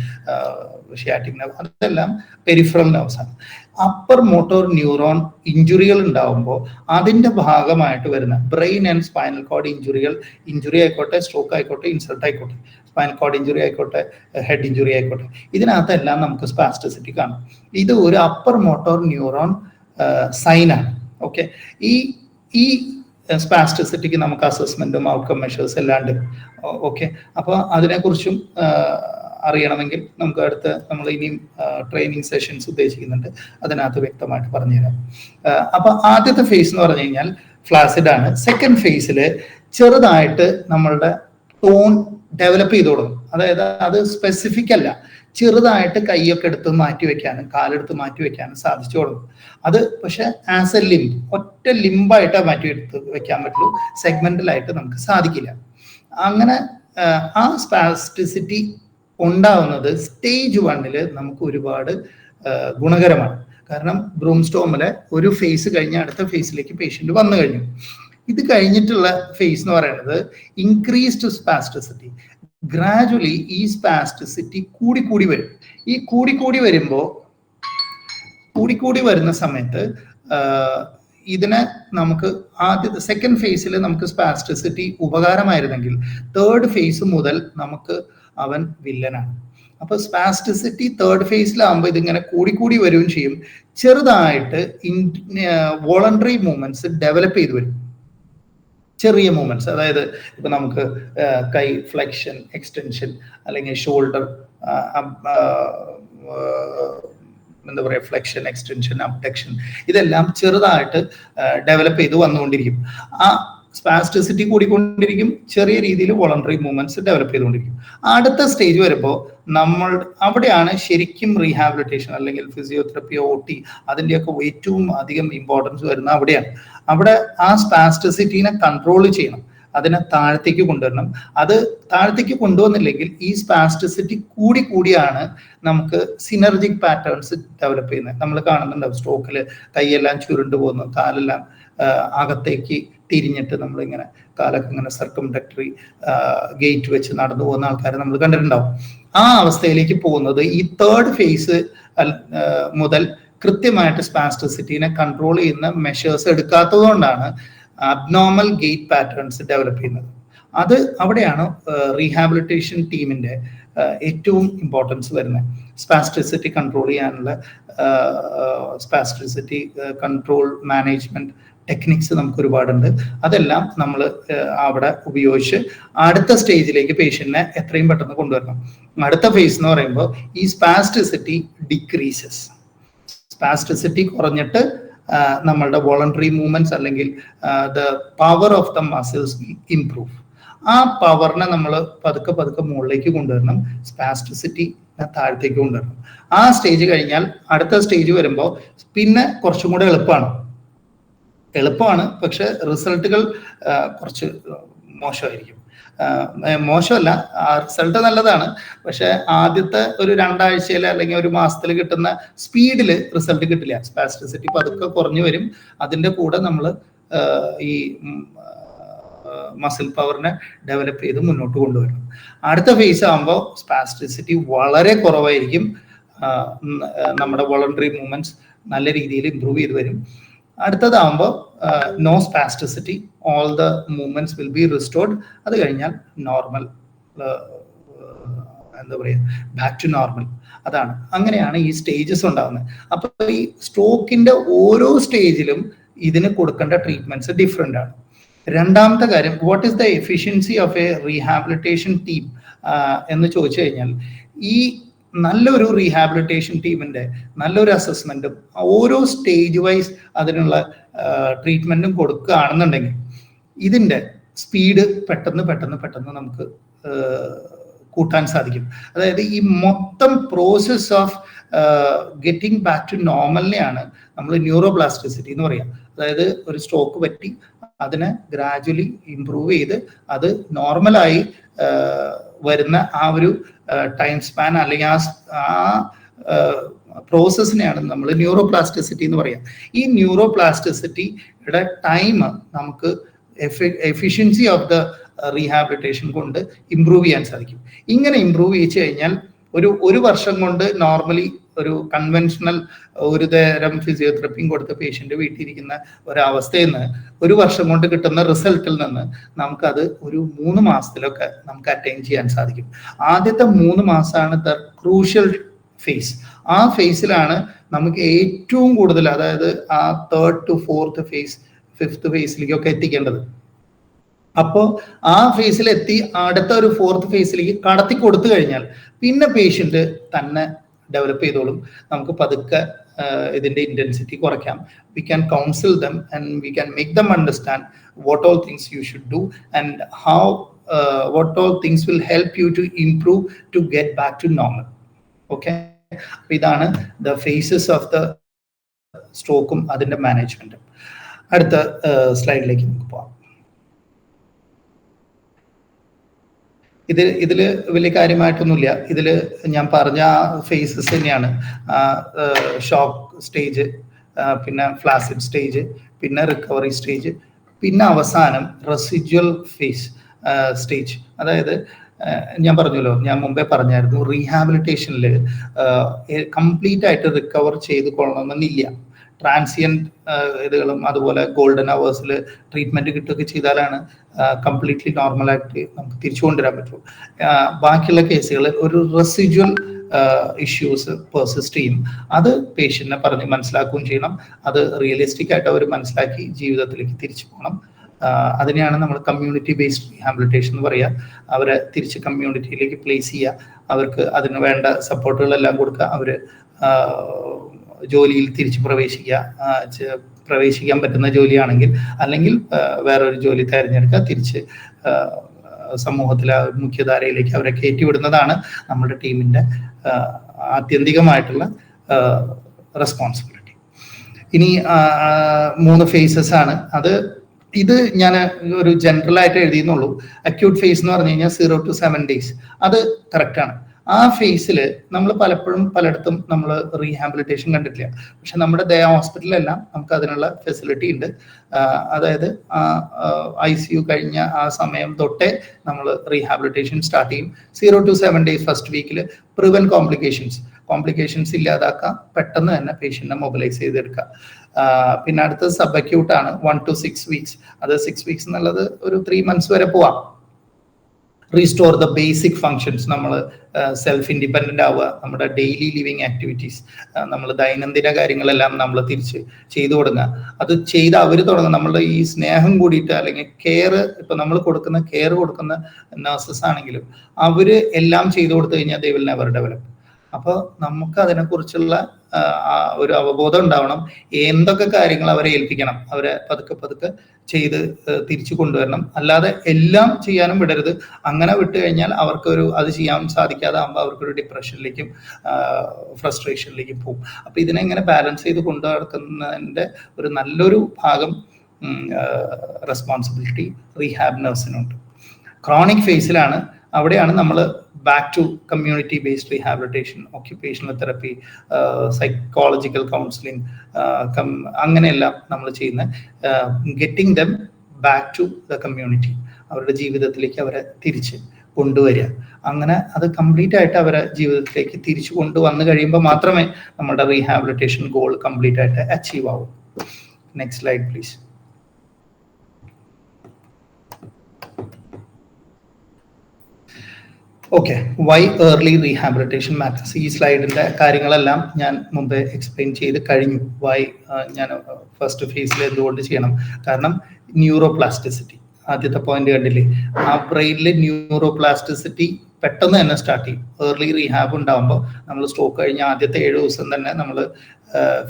ഷിയാറ്റിക് നെർവ്, അതെല്ലാം പെരിഫറൽ നെർവ്സ് ആണ്. അപ്പർ മോട്ടോർ ന്യൂറോൺ ഇഞ്ചുറികൾ ഉണ്ടാവുമ്പോൾ അതിന്റെ ഭാഗമായിട്ട് വരുന്ന brain and spinal cord injury ആയിക്കോട്ടെ, സ്ട്രോക്ക് ആയിക്കോട്ടെ, ഇൻസൾട്ട് ആയിക്കോട്ടെ, സ്പൈനൽ കോഡ് ഇഞ്ചുറി ആയിക്കോട്ടെ, ഹെഡ് ഇഞ്ചുറി ആയിക്കോട്ടെ, ഇതിനകത്തെല്ലാം നമുക്ക് സ്പാസ്റ്റിസിറ്റി കാണും. ഇത് ഒരു അപ്പർ മോട്ടോർ ന്യൂറോൺ സൈനാണ്. ഓക്കെ, ഈ സ്പാസ്റ്റിസിറ്റിക്ക് നമുക്ക് അസസ്മെന്റും ഔട്ട്കം മെഷേഴ്സ് എല്ലാം ഉണ്ട്. ഓക്കെ, അപ്പോൾ അതിനെക്കുറിച്ചും അറിയണമെങ്കിൽ നമുക്ക് നമ്മൾ ഇനിയും ട്രെയിനിങ് സെഷൻസ് ഉദ്ദേശിക്കുന്നുണ്ട്, അതിനകത്ത് വ്യക്തമായിട്ട് പറഞ്ഞുതരാം. അപ്പൊ ആദ്യത്തെ ഫേസ് എന്ന് പറഞ്ഞു കഴിഞ്ഞാൽ ഫ്ലാസിഡ് ആണ്. സെക്കൻഡ് ഫേസിൽ ചെറുതായിട്ട് നമ്മളുടെ ടോൺ ഡെവലപ്പ് ചെയ്ത് തുടങ്ങും. അതായത് അത് സ്പെസിഫിക് അല്ല, ചെറുതായിട്ട് കൈയൊക്കെ എടുത്ത് മാറ്റി വെക്കാനും കാലെടുത്ത് മാറ്റി വെക്കാനും സാധിച്ചു തുടങ്ങും. അത് പക്ഷെ ആസ് എ ലിംബ്, ഒറ്റ ലിംബായിട്ട് മാറ്റി എടുത്ത് വെക്കാൻ പറ്റുള്ളൂ, സെഗ്മെന്റലായിട്ട് നമുക്ക് സാധിക്കില്ല. അങ്ങനെ ആ സ്പാസ്റ്റിസിറ്റി ഉണ്ടാവുന്നത് സ്റ്റേജ് 1 നമുക്ക് ഒരുപാട് ഗുണകരമാണ്. കാരണം ബ്രൂംസ്റ്റോമിലെ ഒരു ഫേസ് കഴിഞ്ഞ അടുത്ത ഫേസിലേക്ക് പേഷ്യന്റ് വന്നു കഴിഞ്ഞു. ഇത് കഴിഞ്ഞിട്ടുള്ള ഫേസ് എന്ന് പറയുന്നത് ഇൻക്രീസ്ഡ് സ്പാസ്റ്റിസിറ്റി. ഗ്രാജുവലി ഈ സ്പാസ്റ്റിസിറ്റി കൂടി വരും. ഈ കൂടി വരുന്ന സമയത്ത് ഇതിനെ നമുക്ക് സെക്കൻഡ് ഫേസിൽ നമുക്ക് സ്പാസ്റ്റിസിറ്റി ഉപകാരമായിരുന്നെങ്കിൽ തേർഡ് ഫേസ് മുതൽ നമുക്ക് അവൻ വില്ലനാണ്. അപ്പൊ സ്പാസ്റ്റിസിറ്റി തേർഡ് ഫേസിലാകുമ്പോൾ ഇതിങ്ങനെ കൂടി വരികയും ചെയ്യും. ചെറുതായിട്ട് വോളണ്ടറി മൂവ്മെന്റ്സ് ഡെവലപ്പ് ചെയ്ത് വരും. ചെറിയ മൂവ്മെന്റ്സ്, അതായത് ഇപ്പൊ നമുക്ക് കൈ ഫ്ലെക്ഷൻ, എക്സ്റ്റൻഷൻ, അല്ലെങ്കിൽ ഷോൾഡർ എന്താ പറയുക, ഫ്ലെക്ഷൻ, എക്സ്റ്റൻഷൻ, അബ്ഡക്ഷൻ, ഇതെല്ലാം ചെറുതായിട്ട് ഡെവലപ്പ് ചെയ്ത് വന്നുകൊണ്ടിരിക്കും. ആ സ്പാസ്റ്റിസിറ്റി കൂടിക്കൊണ്ടിരിക്കും, ചെറിയ രീതിയിൽ വോളണ്ടറി മൂവ്മെന്റ്സ് ഡെവലപ്പ് ചെയ്തുകൊണ്ടിരിക്കും. അടുത്ത സ്റ്റേജ് വരുമ്പോൾ നമ്മൾ അവിടെയാണ് ശരിക്കും റീഹാബിലിറ്റേഷൻ അല്ലെങ്കിൽ ഫിസിയോതെറപ്പി, OT അതിൻ്റെയൊക്കെ ഏറ്റവും അധികം ഇമ്പോർട്ടൻസ് വരുന്ന അവിടെയാണ്. അവിടെ ആ സ്പാസ്റ്റിസിറ്റീനെ കൺട്രോൾ ചെയ്യണം, അതിനെ താഴത്തേക്ക് കൊണ്ടുവരണം. അത് താഴത്തേക്ക് കൊണ്ടുവന്നില്ലെങ്കിൽ ഈ സ്പാസ്റ്റിസിറ്റി കൂടിയാണ് നമുക്ക് സിനർജിക് പാറ്റേൺസ് ഡെവലപ്പ് ചെയ്യുന്നത്. നമ്മൾ കാണുന്നുണ്ടാവും സ്ട്രോക്കിൽ കൈയെല്ലാം ചുരുണ്ടു പോകുന്നു, കാലെല്ലാം അകത്തേക്ക് തിരിഞ്ഞിട്ട് നമ്മളിങ്ങനെ കാലൊക്കെ ഇങ്ങനെ സർക്കംഡക്ടറി ഗേറ്റ് വെച്ച് നടന്നു പോകുന്ന ആൾക്കാരെ നമ്മൾ കണ്ടിട്ടുണ്ടാവും. ആ അവസ്ഥയിലേക്ക് പോകുന്നത് ഈ തേർഡ് ഫേസ് മുതൽ കൃത്യമായിട്ട് സ്പാസ്റ്റിസിറ്റീനെ കൺട്രോൾ ചെയ്യുന്ന മെഷേഴ്സ് എടുക്കാത്തത് കൊണ്ടാണ് അബ്നോർമൽ ഗേറ്റ് പാറ്റേൺസ് ഡെവലപ്പ് ചെയ്യുന്നത്. അത് അവിടെയാണ് റീഹാബിലിറ്റേഷൻ ടീമിന്റെ ഏറ്റവും ഇമ്പോർട്ടൻസ് വരുന്നത്. സ്പാസ്റ്റിസിറ്റി കൺട്രോൾ ചെയ്യാനുള്ള സ്പാസ്റ്റിസിറ്റി കൺട്രോൾ മാനേജ്മെന്റ് ടെക്നിക്സ് നമുക്ക് ഒരുപാടുണ്ട്. അതെല്ലാം നമ്മൾ അവിടെ ഉപയോഗിച്ച് അടുത്ത സ്റ്റേജിലേക്ക് പേഷ്യന്റിനെ എത്രയും പെട്ടെന്ന് കൊണ്ടുവരണം. അടുത്ത ഫേസ് എന്ന് പറയുമ്പോൾ ഈ സ്പാസ്റ്റിസിറ്റി ഡിക്രീസസ്, സ്പാസ്റ്റിസിറ്റി കുറഞ്ഞിട്ട് നമ്മളുടെ വോളണ്ടറി മൂവ്മെന്റ്സ് അല്ലെങ്കിൽ the power of the muscles improve. ആ പവറിനെ നമ്മൾ പതുക്കെ മുകളിലേക്ക് കൊണ്ടുവരണം, സ്പാസ്റ്റിസിറ്റി താഴത്തേക്ക് കൊണ്ടുവരണം. ആ സ്റ്റേജ് കഴിഞ്ഞാൽ അടുത്ത സ്റ്റേജ് വരുമ്പോൾ പിന്നെ കുറച്ചും കൂടെ എളുപ്പമാണ്, പക്ഷെ റിസൾട്ടുകൾ കുറച്ച് മോശമായിരിക്കും. മോശമല്ല, റിസൾട്ട് നല്ലതാണ്, പക്ഷെ ആദ്യത്തെ ഒരു 2 ആഴ്ചയിൽ അല്ലെങ്കിൽ ഒരു മാസത്തിൽ കിട്ടുന്ന സ്പീഡിൽ റിസൾട്ട് കിട്ടില്ല. സ്പാസ്റ്റിസിറ്റി പതുക്കെ കുറഞ്ഞു വരും. അതിൻ്റെ കൂടെ നമ്മൾ ഈ മസിൽ പവറിനെ ഡെവലപ്പ് ചെയ്ത് മുന്നോട്ട് കൊണ്ടുവരണം. അടുത്ത ഫേസ് ആകുമ്പോൾ സ്പാസ്റ്റിസിറ്റി വളരെ കുറവായിരിക്കും, നമ്മുടെ വോളണ്ടറി മൂവ്മെന്റ്സ് നല്ല രീതിയിൽ ഇംപ്രൂവ് ചെയ്ത് വരും. അടുത്തതാകുമ്പോൾ no spasticity, all the movements will be restored. അത് കഴിഞ്ഞാൽ നോർമൽ, എന്താ പറയുക, ബാക്ക് ടു നോർമൽ. അതാണ്, അങ്ങനെയാണ് ഈ സ്റ്റേജസ് ഉണ്ടാകുന്നത്. അപ്പൊ ഈ സ്ട്രോക്കിന്റെ ഓരോ സ്റ്റേജിലും ഇതിന് കൊടുക്കേണ്ട ട്രീറ്റ്മെന്റ്സ് ഡിഫറെന്റ് ആണ്. രണ്ടാമത്തെ കാര്യം, what is the efficiency of A rehabilitation team എന്ന് ചോദിച്ചു കഴിഞ്ഞാൽ, ഈ നല്ലൊരു റീഹാബിലിറ്റേഷൻ ടീമിന്റെ നല്ലൊരു അസസ്മെന്റും ഓരോ സ്റ്റേജ് വൈസ് അതിനുള്ള ട്രീറ്റ്മെന്റും കൊടുക്കുകയാണെന്നുണ്ടെങ്കിൽ ഇതിന്റെ സ്പീഡ് പെട്ടെന്ന് നമുക്ക് കൂട്ടാൻ സാധിക്കും. അതായത് ഈ മൊത്തം process of getting back to നോർമലിനെയാണ് നമ്മൾ ന്യൂറോപ്ലാസ്റ്റിസിറ്റി എന്ന് പറയാം. അതായത് ഒരു സ്ട്രോക്ക് പറ്റി അതിനെ ഗ്രാജുവലി ഇംപ്രൂവ് ചെയ്ത് അത് നോർമലായി വരുന്ന ആ ഒരു ടൈം സ്പാൻ അല്ലെങ്കിൽ ആ പ്രോസസ്സിനെയാണ് നമ്മൾ ന്യൂറോപ്ലാസ്റ്റിസിറ്റി എന്ന് പറയാം. ഈ ന്യൂറോപ്ലാസ്റ്റിസിറ്റിയുടെ ടൈം നമുക്ക് എഫിഷ്യൻസി ഓഫ് ദ റീഹാബിലിറ്റേഷൻ കൊണ്ട് ഇംപ്രൂവ് ചെയ്യാൻ സാധിക്കും. ഇങ്ങനെ ഇംപ്രൂവ് ചെയ്യിച്ചു കഴിഞ്ഞാൽ ഒരു വർഷം കൊണ്ട് നോർമലി ഒരു കൺവെൻഷണൽ ഒരു തരം ഫിസിയോതെറപ്പിയും കൊടുത്ത് പേഷ്യന്റ് വീട്ടിലിരിക്കുന്ന ഒരവസ്ഥയിൽ നിന്ന് ഒരു വർഷം കൊണ്ട് കിട്ടുന്ന റിസൾട്ടിൽ നിന്ന് നമുക്കത് ഒരു 3 മാസത്തിലൊക്കെ നമുക്ക് അറ്റൈൻ ചെയ്യാൻ സാധിക്കും. ആദ്യത്തെ 3 മാസമാണ് ദ ക്രൂഷ്യൽ ഫേസ്. ആ ഫേസിലാണ് നമുക്ക് ഏറ്റവും കൂടുതൽ, അതായത് ആ 3rd to 4th face 5th ഫേസിലേക്കൊക്കെ എത്തിക്കേണ്ടത്. അപ്പോൾ ആ ഫേസിൽ എത്തി അടുത്ത ഒരു 4th ഫേസിലേക്ക് കടത്തി കൊടുത്തു കഴിഞ്ഞാൽ പിന്നെ പേഷ്യന്റ് തന്നെ ഡെവലപ്പ് ചെയ്തോളും. നമുക്ക് പതുക്കെ ഇതിന്റെ ഇന്റൻസിറ്റി കുറയ്ക്കാം. We can counsel them and we can make them understand what all things you should do and how what all things will help you to improve to get back to normal. Okay, ഇതാണ് the phases of the സ്ട്രോക്കും അതിന്റെ മാനേജ്മെന്റും. അടുത്ത സ്ലൈഡിലേക്ക് നമുക്ക് പോകാം. ഇതിൽ വലിയ കാര്യമായിട്ടൊന്നുമില്ല. ഇതിൽ ഞാൻ പറഞ്ഞ ഫേസസ് തന്നെയാണ്. ഷോക്ക് സ്റ്റേജ്, പിന്നെ ഫ്ലാസിഡ് സ്റ്റേജ്, പിന്നെ റിക്കവറി സ്റ്റേജ്, പിന്നെ അവസാനം റെസിജ്വൽ ഫേസ് സ്റ്റേജ്. അതായത് ഞാൻ പറഞ്ഞല്ലോ, ഞാൻ മുമ്പേ പറഞ്ഞായിരുന്നു, റീഹാബിലിറ്റേഷനിൽ കംപ്ലീറ്റ് ആയിട്ട് റിക്കവർ ചെയ്ത് കൊള്ളണമെന്നില്ല. ട്രാൻസിയന്റ് ഇതുകളും അതുപോലെ ഗോൾഡൻ അവേഴ്സിൽ ട്രീറ്റ്മെന്റ് കിട്ടുകയൊക്കെ ചെയ്താലാണ് കംപ്ലീറ്റ്ലി നോർമലായിട്ട് നമുക്ക് തിരിച്ചു കൊണ്ടുവരാൻ പറ്റുള്ളൂ. ബാക്കിയുള്ള കേസുകൾ ഒരു റെസിജ്വൽ ഇഷ്യൂസ് പെർസിസ്റ്റ് ചെയ്യും. അത് പേഷ്യന്റിനെ പറഞ്ഞ് മനസ്സിലാക്കുകയും ചെയ്യണം. അത് റിയലിസ്റ്റിക് ആയിട്ട് അവർ മനസ്സിലാക്കി ജീവിതത്തിലേക്ക് തിരിച്ചു പോകണം. അതിനെയാണ് നമ്മൾ കമ്മ്യൂണിറ്റി ബേസ്ഡ് റീഹാബിലിറ്റേഷൻ എന്ന് പറയുക. അവരെ തിരിച്ച് കമ്മ്യൂണിറ്റിയിലേക്ക് പ്ലേസ് ചെയ്യുക, അവർക്ക് അതിന് വേണ്ട സപ്പോർട്ടുകളെല്ലാം കൊടുക്കുക, അവർ ജോലിയിൽ തിരിച്ച് പ്രവേശിക്കാൻ പറ്റുന്ന ജോലിയാണെങ്കിൽ, അല്ലെങ്കിൽ വേറൊരു ജോലി തിരഞ്ഞെടുക്കുക, തിരിച്ച് സമൂഹത്തിലെ മുഖ്യധാരയിലേക്ക് അവരെ കയറ്റിവിടുന്നതാണ് നമ്മുടെ ടീമിൻ്റെ ആത്യന്തികമായിട്ടുള്ള റെസ്പോൺസിബിലിറ്റി. ഇനി 3 ഫേസസ് ആണ്. ഇത് ഞാൻ ഒരു ജനറൽ ആയിട്ട് എഴുതിയെന്നുള്ളൂ. അക്യൂട്ട് ഫേസ് എന്ന് പറഞ്ഞു കഴിഞ്ഞാൽ 0 to 7 days, അത് കറക്റ്റാണ്. ആ ഫേസിൽ നമ്മൾ പലപ്പോഴും പലയിടത്തും നമ്മൾ റീഹാബിലിറ്റേഷൻ കണ്ടിട്ടില്ല. പക്ഷെ നമ്മുടെ ദയ ഹോസ്പിറ്റലിലെല്ലാം നമുക്ക് അതിനുള്ള ഫെസിലിറ്റി ഉണ്ട്. അതായത് ICU കഴിഞ്ഞ ആ സമയം തൊട്ടേ നമ്മൾ റീഹാബിലിറ്റേഷൻ സ്റ്റാർട്ട് ചെയ്യും. 0 to 7 days ഫസ്റ്റ് വീക്കിൽ പ്രിവെന്റ് കോംപ്ലിക്കേഷൻസ് ഇല്ലാതാക്കാം, പെട്ടെന്ന് തന്നെ പേഷ്യന്റിനെ മൊബിലൈസ് ചെയ്തെടുക്കുക. പിന്നെ അടുത്തത് സബ് അക്യൂട്ട് ആണ്, 1 to 6 weeks. അത് 6 weeks എന്നുള്ളത് ഒരു 3 months വരെ പോവാം. റീസ്റ്റോർ ദ ബേസിക് ഫങ്ഷൻസ്, നമ്മൾ സെൽഫ് ഇൻഡിപെൻഡന്റ് ആവുക, നമ്മുടെ ഡെയിലി ലിവിങ് ആക്ടിവിറ്റീസ്, നമ്മൾ ദൈനംദിന കാര്യങ്ങളെല്ലാം നമ്മൾ തിരിച്ച് ചെയ്തു തുടങ്ങുക. അത് ചെയ്ത് അവർ തുടങ്ങുക. നമ്മളുടെ ഈ സ്നേഹം കൂടിയിട്ട്, അല്ലെങ്കിൽ കെയർ, ഇപ്പൊ നമ്മൾ കെയർ കൊടുക്കുന്ന നഴ്സസ് ആണെങ്കിലും അവർ എല്ലാം ചെയ്തു കൊടുത്തു കഴിഞ്ഞാൽ ദേ വിൽ നെവർ ഡെവലപ്പ്. അപ്പോൾ നമുക്ക് അതിനെക്കുറിച്ചുള്ള ഒരു അവബോധം ഉണ്ടാവണം. എന്തൊക്കെ കാര്യങ്ങൾ അവരെ ഏൽപ്പിക്കണം, അവരെ പതുക്കെ ചെയ്ത് തിരിച്ചു കൊണ്ടുവരണം. അല്ലാതെ എല്ലാം ചെയ്യാനും വിടരുത്. അങ്ങനെ വിട്ടു കഴിഞ്ഞാൽ അത് ചെയ്യാൻ സാധിക്കാതെ ആകുമ്പോൾ അവർക്കൊരു ഡിപ്രഷനിലേക്കും ഫ്രസ്ട്രേഷനിലേക്കും പോകും. അപ്പൊ ഇതിനെങ്ങനെ ബാലൻസ് ചെയ്ത് കൊണ്ടു നടക്കുന്നതിൻ്റെ ഒരു നല്ലൊരു ഭാഗം റെസ്പോൺസിബിലിറ്റി റീഹാബ് നഴ്സിനുണ്ട്. ക്രോണിക് ഫേസിലാണ്, അവിടെയാണ് നമ്മൾ back to community based rehabilitation, occupational therapy, psychological counselling, അങ്ങനെയെല്ലാം നമ്മൾ ചെയ്യുന്ന getting them back to the community, അവരുടെ ജീവിതത്തിലേക്ക് അവരെ തിരിച്ച് കൊണ്ടുവരിക. അങ്ങനെ അത് കംപ്ലീറ്റ് ആയിട്ട് അവരെ ജീവിതത്തിലേക്ക് തിരിച്ചു കൊണ്ടുവന്നു കഴിയുമ്പോൾ മാത്രമേ നമ്മുടെ റീഹാബിലിറ്റേഷൻ ഗോൾ കംപ്ലീറ്റ് ആയിട്ട് അച്ചീവ് ആവൂ. Next slide please. Okay, why early rehabilitation matters. ഈ സ്ലൈഡിൻ്റെ കാര്യങ്ങളെല്ലാം ഞാൻ മുമ്പേ എക്സ്പ്ലെയിൻ ചെയ്ത് കഴിഞ്ഞു. വൈ ഞാൻ ഫസ്റ്റ് ഫേസിൽ എന്തുകൊണ്ട് ചെയ്യണം? കാരണം ന്യൂറോപ്ലാസ്റ്റിസിറ്റി, ആദ്യത്തെ പോയിന്റ് കണ്ടില്ലേ, ആ ബ്രെയിനിൽ ന്യൂറോപ്ലാസ്റ്റിസിറ്റി പെട്ടെന്ന് തന്നെ സ്റ്റാർട്ട് ചെയ്യും. ഏർലി റീഹാബ് ഉണ്ടാകുമ്പോൾ നമ്മൾ സ്ട്രോക്ക് കഴിഞ്ഞ ആദ്യത്തെ 7 ദിവസം തന്നെ നമ്മൾ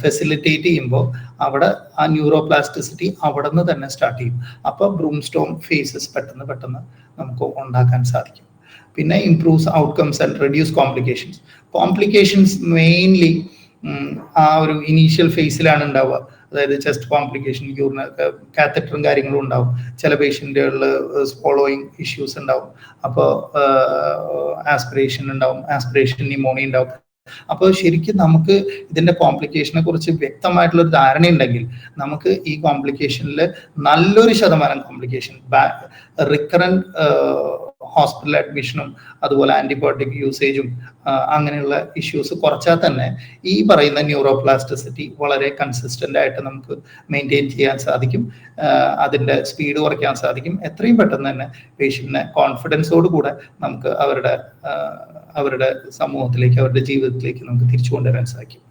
ഫെസിലിറ്റേറ്റ് ചെയ്യുമ്പോൾ അവിടെ ആ ന്യൂറോപ്ലാസ്റ്റിസിറ്റി അവിടെ നിന്ന് തന്നെ സ്റ്റാർട്ട് ചെയ്യും. അപ്പോൾ ബ്രൂംസ്റ്റോം ഫേസസ് പെട്ടെന്ന് നമുക്ക് ഉണ്ടാക്കാൻ സാധിക്കും. പിന്നെ improves outcomes and reduce complications mainly ആ ഒരു ഇനീഷ്യൽ ഫേസിലാണ് ഉണ്ടാവുക. അതായത് ചെസ്റ്റ് കോംപ്ലിക്കേഷൻ, കാത്തറ്ററും കാര്യങ്ങളും ഉണ്ടാവും. ചില പേഷ്യൻറ്റുകളിൽ സ്പോളോയിങ് ഇഷ്യൂസ് ഉണ്ടാവും. അപ്പോൾ ആസ്പിറേഷൻ ന്യൂമോണിയ ഉണ്ടാവും. അപ്പോൾ ശരിക്കും നമുക്ക് ഇതിന്റെ കോംപ്ലിക്കേഷനെ കുറിച്ച് വ്യക്തമായിട്ടുള്ള ഒരു ധാരണ ഉണ്ടെങ്കിൽ നമുക്ക് ഈ കോംപ്ലിക്കേഷനിൽ നല്ലൊരു ശതമാനം കോംപ്ലിക്കേഷൻ, റിക്കറന്റ് ഹോസ്പിറ്റൽ അഡ്മിഷനും അതുപോലെ ആന്റിബയോട്ടിക് യൂസേജും അങ്ങനെയുള്ള ഇഷ്യൂസ് കുറച്ചാൽ തന്നെ ഈ പറയുന്ന ന്യൂറോപ്ലാസ്റ്റിസിറ്റി വളരെ കൺസിസ്റ്റന്റ് ആയിട്ട് നമുക്ക് മെയിൻറ്റെയിൻ ചെയ്യാൻ സാധിക്കും. അതിൻ്റെ സ്പീഡ് കുറയ്ക്കാൻ സാധിക്കും. എത്രയും പെട്ടെന്ന് തന്നെ പേഷ്യന്റിനെ കോൺഫിഡൻസോട് കൂടെ നമുക്ക് അവരുടെ സമൂഹത്തിലേക്ക്, അവരുടെ ജീവിതത്തിലേക്ക് നമുക്ക് തിരിച്ചു കൊണ്ടുവരാൻ സാധിക്കും.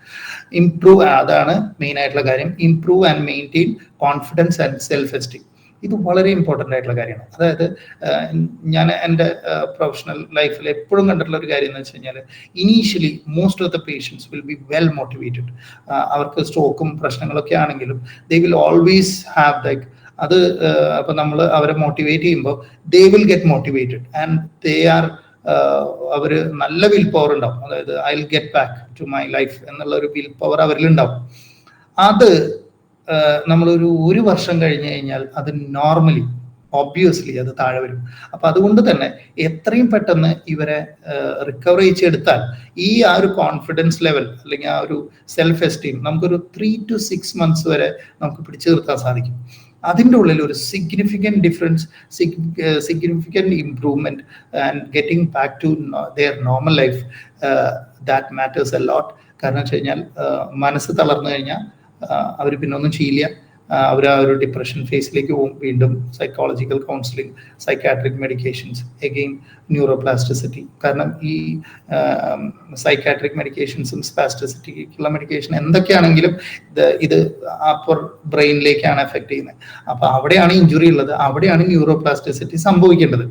അതാണ് മെയിൻ ആയിട്ടുള്ള കാര്യം. Improve and maintain confidence and self esteem. ഇത് വളരെ ഇമ്പോർട്ടൻ്റ് ആയിട്ടുള്ള കാര്യമാണ്. അതായത് ഞാൻ എൻ്റെ പ്രൊഫഷണൽ ലൈഫിൽ എപ്പോഴും കണ്ടിട്ടുള്ള ഒരു കാര്യം എന്ന് വെച്ച് കഴിഞ്ഞാൽ, initially most of the patients will be well motivated. അവർക്ക് സ്ട്രോക്കും പ്രശ്നങ്ങളൊക്കെ ആണെങ്കിലും they will always have like അത്. അപ്പം നമ്മൾ അവരെ മോട്ടിവേറ്റ് ചെയ്യുമ്പോൾ they will get motivated and they are അവർ നല്ല വിൽ പവർ ഉണ്ടാവും. അതായത് I will get back to my life എന്നുള്ള ഒരു വിൽ പവർ അവരിലുണ്ടാവും. അത് നമ്മളൊരു വർഷം കഴിഞ്ഞ് കഴിഞ്ഞാൽ അത് നോർമലി ഒബ്വിയസ്ലി അത് താഴെ വരും. അപ്പൊ അതുകൊണ്ട് തന്നെ എത്രയും പെട്ടെന്ന് ഇവരെ റിക്കവർ ചെയ്തെടുത്താൽ ഈ ആ ഒരു കോൺഫിഡൻസ് ലെവൽ അല്ലെങ്കിൽ ആ ഒരു സെൽഫ് എസ്റ്റീം നമുക്കൊരു 3 to 6 months വരെ നമുക്ക് പിടിച്ചു നിർത്താൻ സാധിക്കും. അതിൻ്റെ ഉള്ളിൽ ഒരു significant difference, significant improvement and getting back to their normal life, that matters a lot. കാരണം വെച്ച് കഴിഞ്ഞാൽ മനസ്സ് തളർന്നു കഴിഞ്ഞാൽ അവർ പിന്നെ ഒന്നും ചെയ്യില്ല. അവർ ആ ഒരു ഡിപ്രഷൻ ഫേസിലേക്ക് പോകും. വീണ്ടും psychological counselling, psychiatric medications, again neuroplasticity. കാരണം ഈ സൈക്കാട്രിക് മെഡിക്കേഷൻസും സ്പാസ്റ്റിസിറ്റിക്കുള്ള മെഡിക്കേഷൻ എന്തൊക്കെയാണെങ്കിലും ഇത് അപ്പർ ബ്രെയിനിലേക്കാണ് എഫക്ട് ചെയ്യുന്നത്. അപ്പൊ അവിടെയാണ് ഇഞ്ചുറി ഉള്ളത്, അവിടെയാണ് ന്യൂറോപ്ലാസ്റ്റിസിറ്റി സംഭവിക്കേണ്ടത്.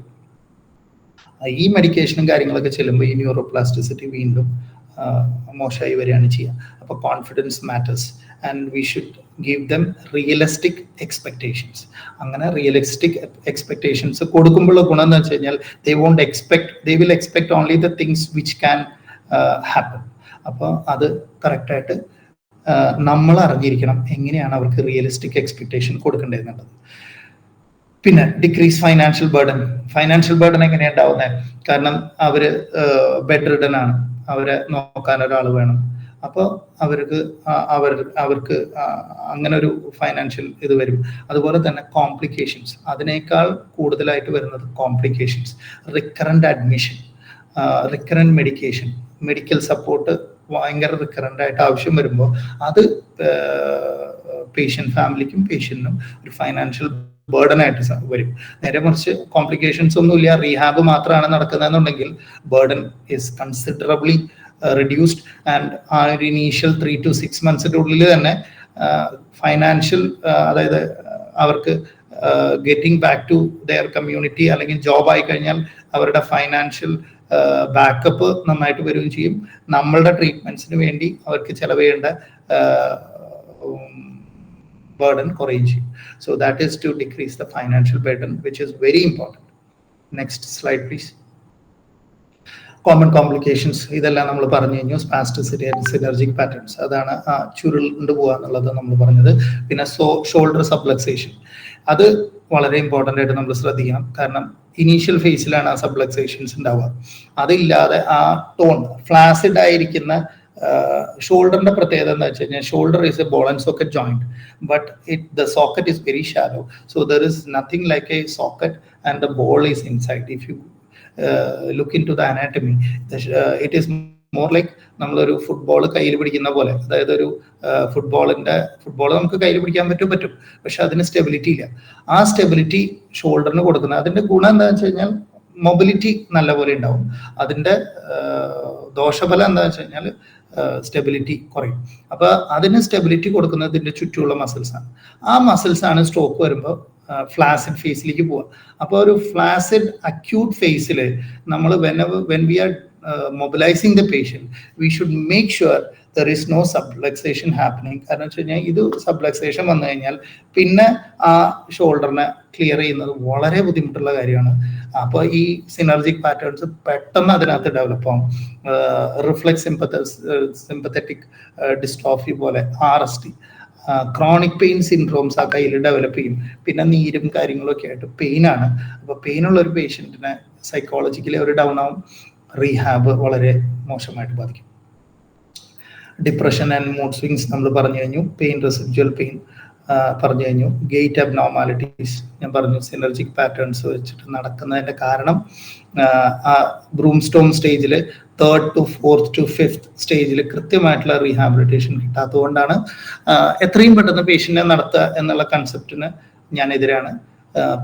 ഈ മെഡിക്കേഷനും കാര്യങ്ങളൊക്കെ ചെല്ലുമ്പോൾ ഈ ന്യൂറോപ്ലാസ്റ്റിസിറ്റി വീണ്ടും മോശമായി വരികയാണ് ചെയ്യുക. അപ്പോൾ confidence matters and we should give them realistic expectations. അങ്ങനെ റിയലിസ്റ്റിക് എക്സ്പെക്ടേഷൻസ് കൊടുക്കുമ്പോഴുള്ള ഗുണം എന്ന് വെച്ച് കഴിഞ്ഞാൽ they will expect only the things which can happen. അപ്പോൾ അത് കറക്റ്റായിട്ട് നമ്മൾ അറിഞ്ഞിരിക്കണം എങ്ങനെയാണ് അവർക്ക് റിയലിസ്റ്റിക് എക്സ്പെക്ടേഷൻ കൊടുക്കേണ്ടതെന്നുള്ളത്. പിന്നെ ഡിക്രീസ് ഫൈനാൻഷ്യൽ ബേർഡൻ എങ്ങനെയാണ് ഉണ്ടാവുന്നത്? കാരണം അവര് ബെഡ് റിഡൻ ആണ്, അവരെ നോക്കാൻ ഒരാൾ വേണം. അപ്പോൾ അവർക്ക് അങ്ങനെ ഒരു ഫൈനാൻഷ്യൽ ഇത് വരും. അതുപോലെ തന്നെ കോംപ്ലിക്കേഷൻസ്, അതിനേക്കാൾ കൂടുതലായിട്ട് വരുന്നത് complications, recurrent admission, recurrent medication, medical support ഭയങ്കര റിക്കറന്റ് ആയിട്ട് ആവശ്യം വരുമ്പോൾ അത് പേഷ്യന്റ് ഫാമിലിക്കും പേഷ്യന്റിനും ഒരു ഫൈനാൻഷ്യൽ ബേർഡൻ ആയിട്ട് വരും. നേരെ മറിച്ച് കോംപ്ലിക്കേഷൻസ് ഒന്നുമില്ല, റീഹാബ് മാത്രമാണ് നടക്കുന്നതെന്നുണ്ടെങ്കിൽ burden is considerably reduced. And ആ ഒരു ഇനീഷ്യൽ 3 to 6 months ഉള്ളിൽ തന്നെ ഫൈനാൻഷ്യൽ, അതായത് അവർക്ക് getting back to their community അല്ലെങ്കിൽ ജോബ് ആയി കഴിഞ്ഞാൽ അവരുടെ ഫൈനാൻഷ്യൽ ബാക്കപ്പ് നന്നായിട്ട് വരികയും ചെയ്യും. നമ്മളുടെ ട്രീറ്റ്മെന്റ്സിന് വേണ്ടി അവർക്ക് ചെലവ് ചെയ്യേണ്ട burden കുറയുകയും ചെയ്യും. So that is to decrease the financial burden, which is very important. Next slide please. Common complications ഇതെല്ലാം നമ്മൾ പറഞ്ഞു കഴിഞ്ഞു. സ്പാസ്റ്റിസിറ്റി ആൻഡ് സിനർജിക് പാറ്റേൺസ്, അതാണ് ചുരുണ്ട് പോവുക എന്നുള്ളത് നമ്മൾ പറഞ്ഞത്. പിന്നെ ഷോൾഡർ സബ്ലക്സേഷൻ, അത് വളരെ ഇമ്പോർട്ടൻ്റ് ആയിട്ട് നമ്മൾ ശ്രദ്ധിക്കണം. കാരണം ഇനീഷ്യൽ ഫേസിലാണ് ആ സബ്ലക്സേഷൻസ് ഉണ്ടാവുക. അതില്ലാതെ ആ ടോൺ ഫ്ലാസിഡ് ആയിരിക്കുന്ന ഷോൾഡറിന്റെ പ്രത്യേകത എന്ന് വെച്ച് കഴിഞ്ഞാൽ shoulder is A ball and socket joint, but the socket is very shallow, so there is nothing like a socket and the ball is inside. If you look into the anatomy, it is more like നമ്മളൊരു football കയ്യിൽ പിടിക്കുന്ന പോലെ. അതായത് ഒരു football നമുക്ക് കയ്യിൽ പിടിക്കാൻ പറ്റും, പക്ഷെ അതിന് സ്റ്റെബിലിറ്റി ഇല്ല. ആ സ്റ്റെബിലിറ്റി ഷോൾഡറിന് കൊടുക്കുന്നത്, അതിന്റെ ഗുണം എന്താണെന്ന് വെച്ച് കഴിഞ്ഞാൽ മൊബിലിറ്റി നല്ലപോലെ ഉണ്ടാവും. അതിന്റെ ദോഷഫലം എന്താണെന്ന് വെച്ച് കഴിഞ്ഞാൽ സ്റ്റെബിലിറ്റി കുറയും. അപ്പൊ അതിന് സ്റ്റെബിലിറ്റി കൊടുക്കുന്നതിന്റെ ചുറ്റുമുള്ള മസിൽസ് ആണ്. ആ മസിൽസ് ആണ് സ്ട്രോക്ക് വരുമ്പോൾ ഫ്ലാസിഡ് ഫേസിലേക്ക് പോവുക. അപ്പോൾ ഒരു ഫ്ലാസിഡ് അക്യൂട്ട് ഫേസിൽ നമ്മൾ when we are mobilizing the patient, we should make sure there is no subluxation happening. കാരണം വെച്ച് കഴിഞ്ഞാൽ ഇത് സബ്ലക്സേഷൻ വന്നു കഴിഞ്ഞാൽ പിന്നെ ആ ഷോൾഡറിനെ ക്ലിയർ ചെയ്യുന്നത് വളരെ ബുദ്ധിമുട്ടുള്ള കാര്യമാണ്. അപ്പോൾ ഈ സിനർജിക് പാറ്റേൺസ് പെട്ടെന്ന് അതിനകത്ത് ഡെവലപ്പ് ആവും. റിഫ്ലെക്സ് സിമ്പത്തറ്റിക് ഡിസ്ട്രോഫി പോലെ RST, ക്രോണിക് പെയിൻ സിൻഡ്രോംസ് ആ കയ്യിൽ ഡെവലപ്പ് ചെയ്യും. പിന്നെ നീരും കാര്യങ്ങളൊക്കെ ആയിട്ട് പെയിനാണ്. അപ്പോൾ പെയിനുള്ള ഒരു പേഷ്യൻറ്റിനെ സൈക്കോളജിക്കലി അവർ ഡൗൺ ആവും. റീഹാബ് വളരെ മോശമായിട്ട് ബാധിക്കും. ഡിപ്രഷൻ ആൻഡ് മൂഡ് സ്വിങ്സ് നമ്മൾ പറഞ്ഞു കഴിഞ്ഞു. പെയിൻ, റെസിഡ്യുവൽ പെയിൻ പറഞ്ഞു കഴിഞ്ഞു. ഗെയ്റ്റ് അബ്നോർമാലിറ്റീസ് ഞാൻ പറഞ്ഞു. സിനർജിക് പാറ്റേൺസ് വെച്ചിട്ട് നടക്കുന്നതിന്റെ കാരണം ആ ബ്രൂം സ്റ്റോം സ്റ്റേജിൽ 3rd to 4th to 5th സ്റ്റേജിൽ കൃത്യമായിട്ടുള്ള റീഹാബിലിറ്റേഷൻ കിട്ടാത്തതുകൊണ്ടാണ്. എത്രയും പെട്ടെന്ന് പേഷ്യന്റിനെ നടത്തുക എന്നുള്ള കൺസെപ്റ്റിന് ഞാൻ എതിരാണ്.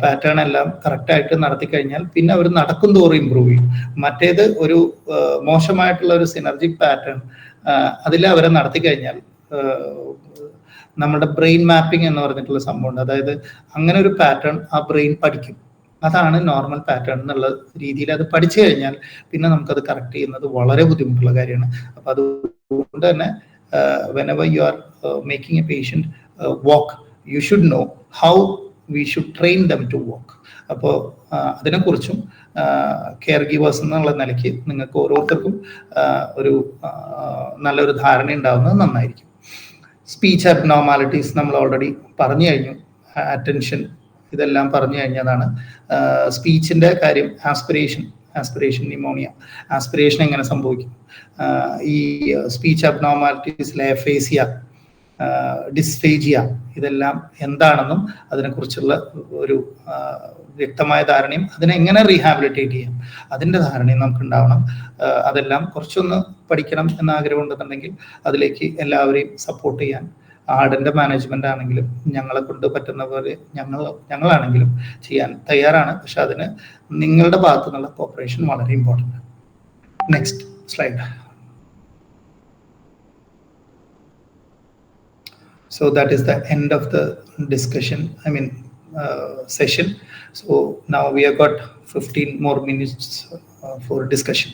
പാറ്റേൺ എല്ലാം കറക്റ്റായിട്ട് നടത്തി കഴിഞ്ഞാൽ പിന്നെ അവർ നടക്കും തോറും ഇമ്പ്രൂവ് ചെയ്യും. മറ്റേത് ഒരു മോശമായിട്ടുള്ള ഒരു സിനർജിക് പാറ്റേൺ അതിൽ അവരെ നടത്തി കഴിഞ്ഞാൽ നമ്മുടെ ബ്രെയിൻ മാപ്പിംഗ് എന്ന് പറഞ്ഞിട്ടുള്ള സംഭവമുണ്ട്. അതായത് അങ്ങനെ ഒരു പാറ്റേൺ ആ ബ്രെയിൻ പഠിക്കും. അതാണ് നോർമൽ പാറ്റേൺ എന്നുള്ള രീതിയിൽ അത് പഠിച്ചു കഴിഞ്ഞാൽ പിന്നെ നമുക്കത് കറക്റ്റ് ചെയ്യുന്നത് വളരെ ബുദ്ധിമുട്ടുള്ള കാര്യമാണ്. അപ്പൊ അതുകൊണ്ട് തന്നെ whenever you are making a patient walk, you should know how we should train them to walk. അപ്പോൾ അതിനെക്കുറിച്ചും കെയർ ഗീവേഴ്സ് എന്നുള്ള നിലയ്ക്ക് നിങ്ങൾക്ക് ഓരോരുത്തർക്കും ഒരു നല്ലൊരു ധാരണ ഉണ്ടാവുന്നത് നന്നായിരിക്കും. സ്പീച്ച് അബ്നോർമാലിറ്റീസ് നമ്മൾ ഓൾറെഡി പറഞ്ഞു കഴിഞ്ഞു. അറ്റൻഷൻ ഇതെല്ലാം പറഞ്ഞു കഴിഞ്ഞതാണ്. സ്പീച്ചിന്റെ കാര്യം, ആസ്പിറേഷൻ ന്യൂമോണിയ, ആസ്പിറേഷൻ എങ്ങനെ സംഭവിക്കും, ഈ സ്പീച്ച് അബ്നോർമാലിറ്റീസിലെ എഫേസിയ, ഡിസ്ഫേജിയ, ഇതെല്ലാം എന്താണെന്നും അതിനെക്കുറിച്ചുള്ള ഒരു വ്യക്തമായ ധാരണയും അതിനെങ്ങനെ റീഹാബിലിറ്റേറ്റ് ചെയ്യാം അതിൻ്റെ ധാരണയും നമുക്ക് ഉണ്ടാവണം. അതെല്ലാം കുറച്ചൊന്ന് പഠിക്കണം എന്ന ആഗ്രഹം ഉണ്ടെന്നുണ്ടെങ്കിൽ അതിലേക്ക് എല്ലാവരെയും സപ്പോർട്ട് ചെയ്യാൻ ആടിൻ്റെ മാനേജ്മെൻ്റ് ആണെങ്കിലും ഞങ്ങളെ കൊണ്ട് പറ്റുന്ന പോലെ ഞങ്ങളാണെങ്കിലും ചെയ്യാൻ തയ്യാറാണ്. പക്ഷെ അതിന് നിങ്ങളുടെ ഭാഗത്തു നിന്നുള്ള കോപ്പറേഷൻ വളരെ ഇമ്പോർട്ടൻ്റ് ആണ്. Next slide. So that is the end of the discussion, session. So now we have got 15 more minutes for discussion.